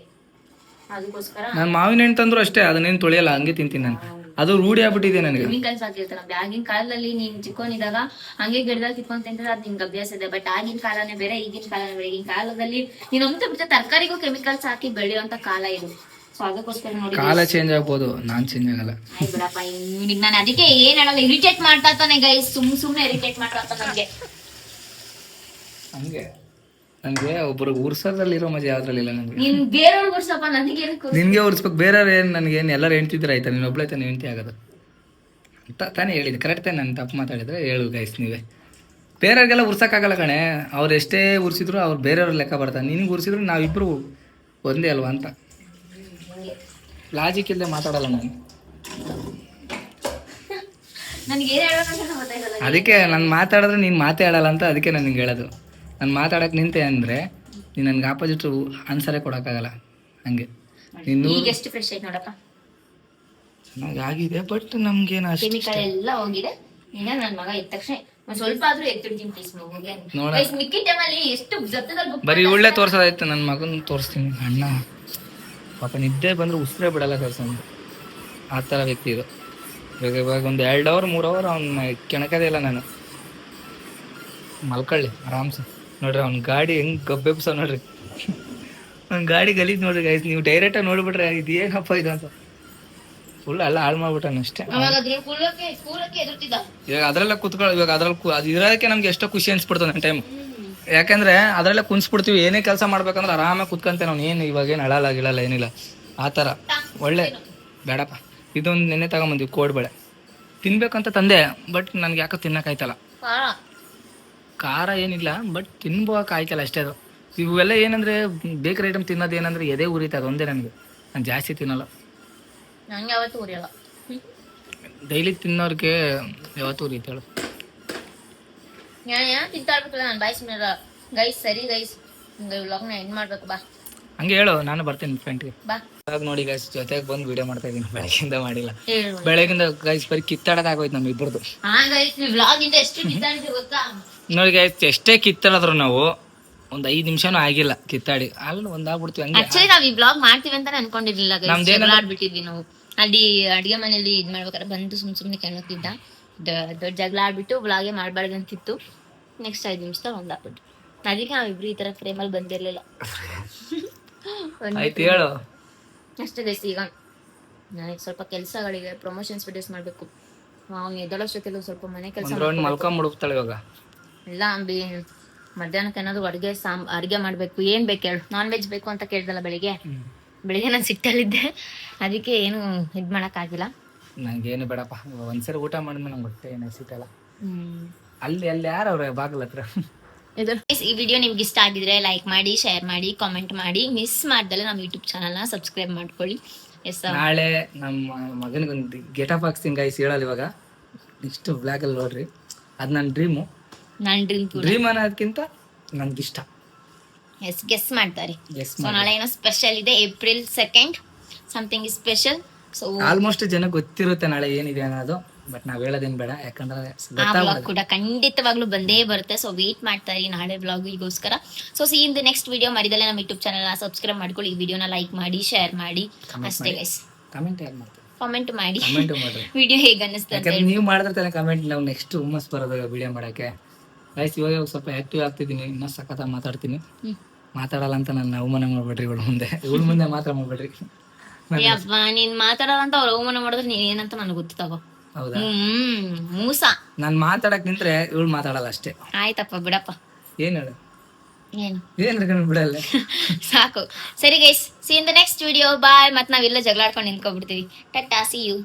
Speaker 2: ಅದಕ್ಕೋಸ್ಕರ
Speaker 1: ನಾನು ಮಾವಿನ ಹಣ್ಣು ತಂದ್ರು ಅಷ್ಟೇ ಅದನ್ನೇನು ತೊಳೆಯಲ್ಲ, ಹಂಗೆ ತಿಂತೀನಿ ನಾನು. ಅದು ರೂಢಿ ಆಗ್ಬಿಟ್ಟಿದೆ ನನಗೆ.
Speaker 2: ಕೆಮಿಕಲ್ಸ್ ಆಗಿರ್ತಾರ. ಆಗಿನ ಕಾಲದಲ್ಲಿ ನೀನ್ ಚಿಕ್ಕವನಿದಾಗ ಹಂಗೆ ಗಿಡದಲ್ಲಿ ಕಿತ್ಕೊಂಡ್ ತಿಂತಿದ್ರೆ ಅದ್ ನಿಮ್ಗೆ ಅಭ್ಯಾಸ ಇದೆ. ಬಟ್ ಆಗಿನ ಕಾಲನೇ ಬೇರೆ ಈಗಿನ ಕಾಲನೇ ಬೇರೆ. ಈಗಿನ ಕಾಲದಲ್ಲಿ ನೀನ್ ಒಮ್ಮೆ ಬಿಟ್ಟು ತರಕಾರಿಗೂ ಕೆಮಿಕಲ್ಸ್ ಹಾಕಿ ಬೆಳೆಯುವಂತ ಕಾಲ ಇದು. ಸೊ ಅದಕ್ಕೋಸ್ಕರ ನೋಡಿ
Speaker 1: ಕಾಲ ಚೇಂಜ್ ಆಗ್ಬೋದು, ನಾನ್ ಚೇಂಜ್ ಆಗಲ್ಲ.
Speaker 2: ಬಿಡಪ್ಪ ಇವ್ನಿಗೆ ನಾನು ಅದಕ್ಕೆ ಏನ್ ಹೇಳಲ್ಲ. ಇರಿಟೇಟ್ ಮಾಡ್ತಾ ಇರ್ತಾನೆ ಗೈಸ್. ಸುಮ್ನೆ ಇರಿಟೇಟ್ ಮಾಡ್ತಾ ಇರ್ತಾನೆ ನನ್ಗೆ.
Speaker 1: ಹಂಗೆ ನನ್ಗೆ ಒಬ್ರು ಉರ್ಸೋದ್ರಲ್ಲಿರೋ ಮಜಾ ಯಾವ್ದ್ರಲ್ಲಿಲ್ಲ ನನಗೆ.
Speaker 2: ನೀನ್ ಬೇರೆಯವ್ರಿಗೆ ಉರ್ಸಪ್ಪ, ನನಗೆ
Speaker 1: ನಿನ್ಗೆ ಉರ್ಸ್ಬೇಕು. ಬೇರೆಯವ್ರು ಏನ್ ನನಗೇನು ಎಲ್ಲರೂ ಹೆಣ್ತಿದ್ರೆ ಆಯ್ತಾ, ನೀನು ಒಬ್ಳೈತೆ ನೀವು ಹೆಂಡತಿ ಆಗೋದು ಅಂತ ತಾನೇ ಹೇಳಿದೆ. ಕರೆಕ್ಟ್ ತಾನೆ. ನಾನು ತಪ್ಪು ಮಾತಾಡಿದ್ರೆ ಹೇಳು ಗೈಸ್ ನೀವೇ. ಬೇರೆಯವ್ರಿಗೆಲ್ಲ ಉರ್ಸಕ್ಕಾಗಲ್ಲ ಕಣೆ. ಅವ್ರು ಎಷ್ಟೇ ಉರ್ಸಿದ್ರು ಅವ್ರು ಬೇರೆಯವ್ರ ಲೆಕ್ಕ ಬರ್ತಾರೆ. ನಿನಗೆ ಉರ್ಸಿದ್ರು ನಾವಿಬ್ರು ಒಂದೇ ಅಲ್ವಾ ಅಂತ ಲಾಜಿಕ್ ಇಲ್ಲದೆ ಮಾತಾಡಲ್ಲ ನಾನು. ಅದಕ್ಕೆ ನಾನು ಮಾತಾಡಿದ್ರೆ ನೀನು ಮಾತಾಡಲ್ಲ ಅಂತ ಅದಕ್ಕೆ ನಾನು ನಿಂಗೆ ಹೇಳೋದು. ನಾನು ಮಾತಾಡಕ್ಕೆ ನಿಂತೆ ಅಂದರೆ ನೀನು ನನಗೆ ಆಪೋಸಿಟ್ ಆನ್ಸರೇ ಕೊಡೋಕ್ಕಾಗಲ್ಲ. ಹಂಗೆ ನೀನು
Speaker 2: ಎಷ್ಟು ಫ್ರೆಶ್ ಆಯ್ತು ನೋಡಪ್ಪ.
Speaker 1: ಚೆನ್ನಾಗಿ ಆಗಿದೆ. ಬಟ್ ನಮ್ಗೇನು ಅಷ್ಟು
Speaker 2: ಕೆಮಿಕಲ್ ಎಲ್ಲ ಹೋಗಿದೆ. ಈಗ ನನ್ನ ಮಗ ಎದ್ದ ತಕ್ಷಣ ಸ್ವಲ್ಪ ಆದ್ರೂ ಎತ್ತಿಡ್ತೀನಿ ಪ್ಲೀಸ್. ನೋಡ ಮಿಕ್ಕಿ ಟೈಮಲ್ಲಿ ಎಷ್ಟು ಜೊತೆದಲ್ಲಿ
Speaker 1: ಬರೀ ಒಳ್ಳೆ ತೋರ್ಸೋದಾಯ್ತು. ನನ್ನ ಮಗನ ತೋರಿಸ್ತೀನಿ. ಅಣ್ಣ ಪಾಪ ನಿದ್ದೆ ಬಂದ್ರೆ ಉಸಿರೇ ಬಿಡಲ್ಲ ಕೆಲಸ. ಆ ಥರ ವ್ಯಕ್ತಿ ಇದು. ಇವಾಗ ಒಂದು 2 ಅವರ್ 3 ಅವರ್ ಅವ್ನ ಕೆಣಕದೇ ಇಲ್ಲ ನಾನು. ಮಲ್ಕೊಳ್ಳಿ ಆರಾಮ್ಸೆ. ನೋಡ್ರಿ ಅವ್ನ ಗಾಡಿ ಹೆಂಗೆ ಗಬ್ಬೆಬ್ಸ ನೋಡ್ರಿ. ಅವ್ನ ಗಾಡಿ ಗಲೀಜ್ ನೋಡ್ರಿ ಗೈಸ್. ನೀವು ಡೈರೆಕ್ಟಾಗಿ ನೋಡ್ಬಿಟ್ರೆ ಇದೇನಪ್ಪ ಇದು ಅಂತ ಫುಲ್ ಎಲ್ಲ ಹಾಳು ಮಾಡ್ಬಿಟ್ಟಾನ ಅಷ್ಟೇ. ಇವಾಗ ಅದರಲ್ಲ ಕೂತ್ಕೊಳ್ಳೋ. ಇವಾಗ ಅದ್ರಲ್ಲಿ ಅದು ಇರೋದಕ್ಕೆ ನಮ್ಗೆ ಎಷ್ಟೋ ಖುಷಿ ಅನ್ಸ್ಬಿಡ್ತದೆ ನನ್ನ ಟೈಮ್. ಯಾಕಂದ್ರೆ ಅದರಲ್ಲೇ ಕುಂಸ್ಬಿಡ್ತೀವಿ. ಏನೇ ಕೆಲಸ ಮಾಡ್ಬೇಕಂದ್ರೆ ಆರಾಮಾಗಿ ಕುತ್ಕೊಂತೇನೆ. ಅವ್ನು ಏನು ಇವಾಗೇನು ಅಳಲ್ಲ ಗಿಳಲ್ಲ ಏನಿಲ್ಲ ಆ ಥರ. ಒಳ್ಳೆ ಬೇಡಪ್ಪ. ಇದೊಂದು ನೆನ್ನೆ ತಗೊಂಬಂದಿವಿ ಕೋಡ್ಬೇಳೆ ತಿನ್ಬೇಕಂತ ತಂದೆ. ಬಟ್ ನನಗೆ ಯಾಕೋ ತಿನ್ನೋಕ್ಕಾಯ್ತಲ್ಲ. ಖಾರ ಏನಿಲ್ಲ ಬಟ್ ತಿನ್ಬೋಕೆ ಆಯ್ತಲ್ಲ ಅಷ್ಟೇ. ಅದು ಇವೆಲ್ಲ ಏನಂದರೆ ಬೇಕರಿ ಐಟಮ್ ತಿನ್ನೋದು ಏನಂದ್ರೆ ಎದೆ ಉರಿತ ಅದೊಂದೇ ನನಗೆ. ನಾನು ಜಾಸ್ತಿ ತಿನ್ನಲ್ಲ.
Speaker 2: ನಂಗೆ ಯಾವತ್ತೂ ಉರಿಯಲ್ಲ.
Speaker 1: ಡೈಲಿ ತಿನ್ನೋರಿಗೆ ಯಾವತ್ತೂ ಉರಿಯುತ್ತೆ ಹೇಳು.
Speaker 2: ತಿಂತಾ ಇರ್ಬೇಕಲ್ಲ ನಾನು ಬಾಯ್ ಸುಮ್ಮನೆ ಗೈಸ್. ಸರಿ ಗೈಸ್ ವ್ಲಾಗ್ನ ಎಂಡ್ ಮಾಡ್ಬೇಕು ಬಾ.
Speaker 1: ಹಂಗೆ ಹೇಳು, ನಾನು ಬರ್ತೀನಿ ಫ್ರೆಂಡ್ಗೆ
Speaker 2: ಬಾ.
Speaker 1: ನೋಡಿ ಗೈಸ್ ಜೊತೆಗೆ ಬಂದು ವಿಡಿಯೋ ಮಾಡ್ತಾ ಇದ್ದೀನಿ. ಬೆಳಗ್ಗಿಂದ ಮಾಡಿಲ್ಲ. ಬೆಳಗಿಂದ ಗೈಸ್ ಬರೀ ಕಿತ್ತಾಡೋದಾಗೋಯ್ತು ನಮ್ಮ ಇಬ್ಬರದು.
Speaker 2: ವ್ಲಾಗ್ ಇಂದ ಎಷ್ಟು ಕಿತ್ತಾಡಿದ್ವಿ ಗೊತ್ತಾ.
Speaker 1: ನೋಡಿ ಗೈಸ್ ಎಷ್ಟೇ ಕಿತ್ತಾಡಿದ್ರು ನಾವು ಒಂದು 5 ನಿಮಿಷನೂ ಆಗಿಲ್ಲ ಕಿತ್ತಾಡಿ ಅಲ್ಲಿ ಒಂದಾಗ್ಬಿಡ್ತೀವಿ ಹಂಗೆ.
Speaker 2: ಆಕ್ಚುಲಿ ನಾವ್ ಈ ಬ್ಲಾಗ್ ಮಾಡ್ತೀವಿ ಅಂತ ಅನ್ಕೊಂಡಿರ್ಲಿಲ್ಲ guys.
Speaker 1: ನಮ್ದೇನಂದ್ರೆ-
Speaker 2: ಜಗಳ ಆಡ್ಬಿಟ್ಟಿದ್ವಿ ನಾವು ಅಲ್ಲಿ ಅಡಿಗೆ ಮನೇಲಿ ಇದ್ ಮಾಡ್ಬೇಕಾದ್ರೆ ಬಂದು ಸುಮ್ನೆ ಕೆಣಕ್ತಿದ್ದ ದೊಡ್ಡ ಜಗಳ ಆಡ್ಬಿಟ್ಟು ಬ್ಲಾಗೆ ಮಾಡ್ಬಾರ್ದು ಅಂತಿತ್ತು. ನೆಕ್ಸ್ಟ್ 5 ನಿಮಿಷದಾಗ ಒಂದಾಗ್ಬಿಟ್ಟು ಅದಕ್ಕೆ ನಾವಿಬ್ರು ಈ ತರ ಫ್ರೇಮಲ್ಲಿ ಬಂದಿರ್ಲಿಲ್ಲ.
Speaker 1: ಆಯ್ತು ಹೇಳು.
Speaker 2: ಅಷ್ಟೇ ಗೈಸ್. ಈಗ ನನಗೆ ಸ್ವಲ್ಪ ಕೆಲಸಗಳಿವೆ, ಪ್ರಮೋಷನ್ಸ್ ವಿಡಿಯೋಸ್ ಮಾಡ್ಬೇಕು. ನಾವು ಎದ್ದಳೋಷ್ಟೊತ್ತಿಲ್ಲ ಸ್ವಲ್ಪ ಮನೆ ಕೆಲಸ
Speaker 1: ಒಂದು ರೌಂಡ್ ಮಲ್ಕೊಂಡ್ಬಿಡ್ತಾಳೆ ಇವಾಗ.
Speaker 2: ಇಲ್ಲ ಅಂಬಿ, ಮಧ್ಯಾಹ್ನಕ್ಕೆ ಏನಾದ್ರು ಅಡುಗೆ ಮಾಡ್ಬೇಕು. ಏನ್ ಬೇಕು ಹೇಳು? ನಾನ್ ವೆಜ್ ಬೇಕು ಅಂತ ಕೇಳ್ದಲ್ಲ ಬೆಳಿಗ್ಗೆ ನಾನು ಸಿಟ್ಟಲ್ಲಿದ್ದೆ, ಅದಕ್ಕೆ ಏನು ಇದ್ ಮಾಡಕ್ಕಾಗಿಲ್ಲ.
Speaker 1: ನಂಗೇನು ಬೇಡಪ್ಪ, ಒಂದ್ಸರಿ ಊಟ ಮಾಡಿದ್ಮೇಲೆ ನಂಗೆ ಹೊಟ್ಟೆ ಏನು ಸಿಟ್ಟಲ್ಲ. ಅಲ್ಲಿ ಯಾರವ್ರೆ ಬಾಗಿಲ ಹತ್ರ?
Speaker 2: ಈ ವಿಡಿಯೋ ನಿಮ್ಗೆ ಇಷ್ಟ ಆಗಿದ್ರೆ ಲೈಕ್ ಮಾಡಿ, ಶೇರ್ ಮಾಡಿ, ಕಾಮೆಂಟ್ ಮಾಡಿ. ಮಿಸ್ ಮಾಡ್ದಲ್ಲ ನಮ್ಮ ಯೂಟ್ಯೂಬ್ ಚಾನಲ್ನ ಸಬ್ಸ್ಕ್ರೈಬ್ ಮಾಡ್ಕೊಳ್ಳಿ.
Speaker 1: ನಾಳೆ ನಮ್ಮ ಮಗನಿಗೊಂದು ಗೆಟಪ್ ಹಾಕ್ಸ್ತೀನಿ ಗೈಸ್, ಹೇಳಲ್ಲ ಇವಾಗ. ನೆಕ್ಸ್ಟ್ ಬ್ಲಾಗಲ್ಲಿ ನೋಡ್ರಿ. ಅದು ನನ್ನ ಡ್ರೀಮು.
Speaker 2: ನನ್ನ
Speaker 1: ಡ್ರೀಮ್ ಅನ್ನೋದಕ್ಕಿಂತ ನನ್ಗಿಷ್ಟ.
Speaker 2: ಗೆಸ್ ಮಾಡ್ತಾರೆ. ಸೊ ನಾಳೆ ಏನೋ ಸ್ಪೆಷಲ್ ಇದೆ. April 2 something is special. So
Speaker 1: almost ಜನ ಗೊತ್ತಿರುತ್ತೆ ನಾಳೆ ಏನಿದೆ ಅನ್ನೋದು, ಬಟ್ ನಾವ್ ಹೇಳೋದೇನ್ ಬೇಡ, ಯಾಕಂದ್ರೆ
Speaker 2: ಆ ಬ್ಲಾಗ್ ಕೂಡ ಖಂಡಿತವಾಗ್ಲೂ ಬಂದೇ ಬರುತ್ತೆ. ಸೊ ವೇಟ್ ಮಾಡ್ತಾ ಇರಿ ನಾಳೆ ಬ್ಲಾಗಿಗೋಸ್ಕರ. So see in the next video. ಮರಿದಲ್ಲೇ ನಮ್ಮ ಯೂಟ್ಯೂಬ್ ಚಾನಲ್ನ ಸಬ್ಸ್ಕ್ರೈಬ್ ಮಾಡ್ಕೊಳ್ಳಿ. ಈ ವಿಡಿಯೋನ ಲೈಕ್ ಮಾಡಿ, ಶೇರ್ ಮಾಡಿ. ಅಷ್ಟೇ ಗೈಸ್.
Speaker 1: ಕಮೆಂಟ್ ಯಾರು ಮಾಡ್ತಾರೆ?
Speaker 2: ಕಾಮೆಂಟ್ ಮಾಡಿ
Speaker 1: ಕಮೆಂಟ್ ಮಾಡ್ರಿ.
Speaker 2: ವಿಡಿಯೋ ಹೇಗೆ ಅನ್ನಿಸ್ತಾ ಅಂತ
Speaker 1: ಯಾಕಂದ್ರೆ ನೀವು ಮಾಡಿದ್ರೆ ಕಮೆಂಟ್ ನಾವು ನೆಕ್ಸ್ಟ್ ಹುಮ್ಮಸ್ ಬರೋದು ವಿಡಿಯೋ ಮಾಡಕ್ಕೆ. ಗೈಸ್ ಇವಾಗ ಸ್ವಲ್ಪ ಆಕ್ಟಿವ್ ಆಗ್ತಿದ್ದೀನಿ, ಇನ್ನೂ ಸಖತ್ ಮಾತಾಡ್ತೀನಿ. ಮಾತಾಡಲ್ಲ ಅಂತ ನನ್ನ ಅವಮಾನ ಮಾಡ್ಬೇಡ್ರಿ ಇವಳ ಮುಂದೆ ಮಾತ್ರ ಮಾಡ್ಬೇಡ್ರಿ.
Speaker 2: ಅಪ್ಪ ನೀನ್ ಮಾತಾಡಲ್ಲ ಅಂತ ಅವ್ರ ಅವಮಾನ ಮಾಡಿದ್ರೆ ನೀನ್ ಏನಂತ ನನಗೆ ಗೊತ್ತಾಗೋ.
Speaker 1: ಹೌದಾ?
Speaker 2: ಮೂಸ.
Speaker 1: ನಾನ್ ಮಾತಾಡಕ್ ನಿಂತ್ರೆ ಇವಳು ಮಾತಾಡಲ್ಲ ಅಷ್ಟೇ.
Speaker 2: ಆಯ್ತಪ್ಪ ಬಿಡಪ್ಪ.
Speaker 1: ಏನ್ ಹೇಳು?
Speaker 2: ಏನು
Speaker 1: ಬಿಡಲ್ಲ.
Speaker 2: ಸಾಕು. ಸರಿ guys, see in the next video. Bye. ಮತ್ ನಾವೆಲ್ಲ ಜಗಳ ಆಡ್ಕೊಂಡು ನಿಂತ್ಕೊಬಿಡ್ತೀವಿ. Tata, C you.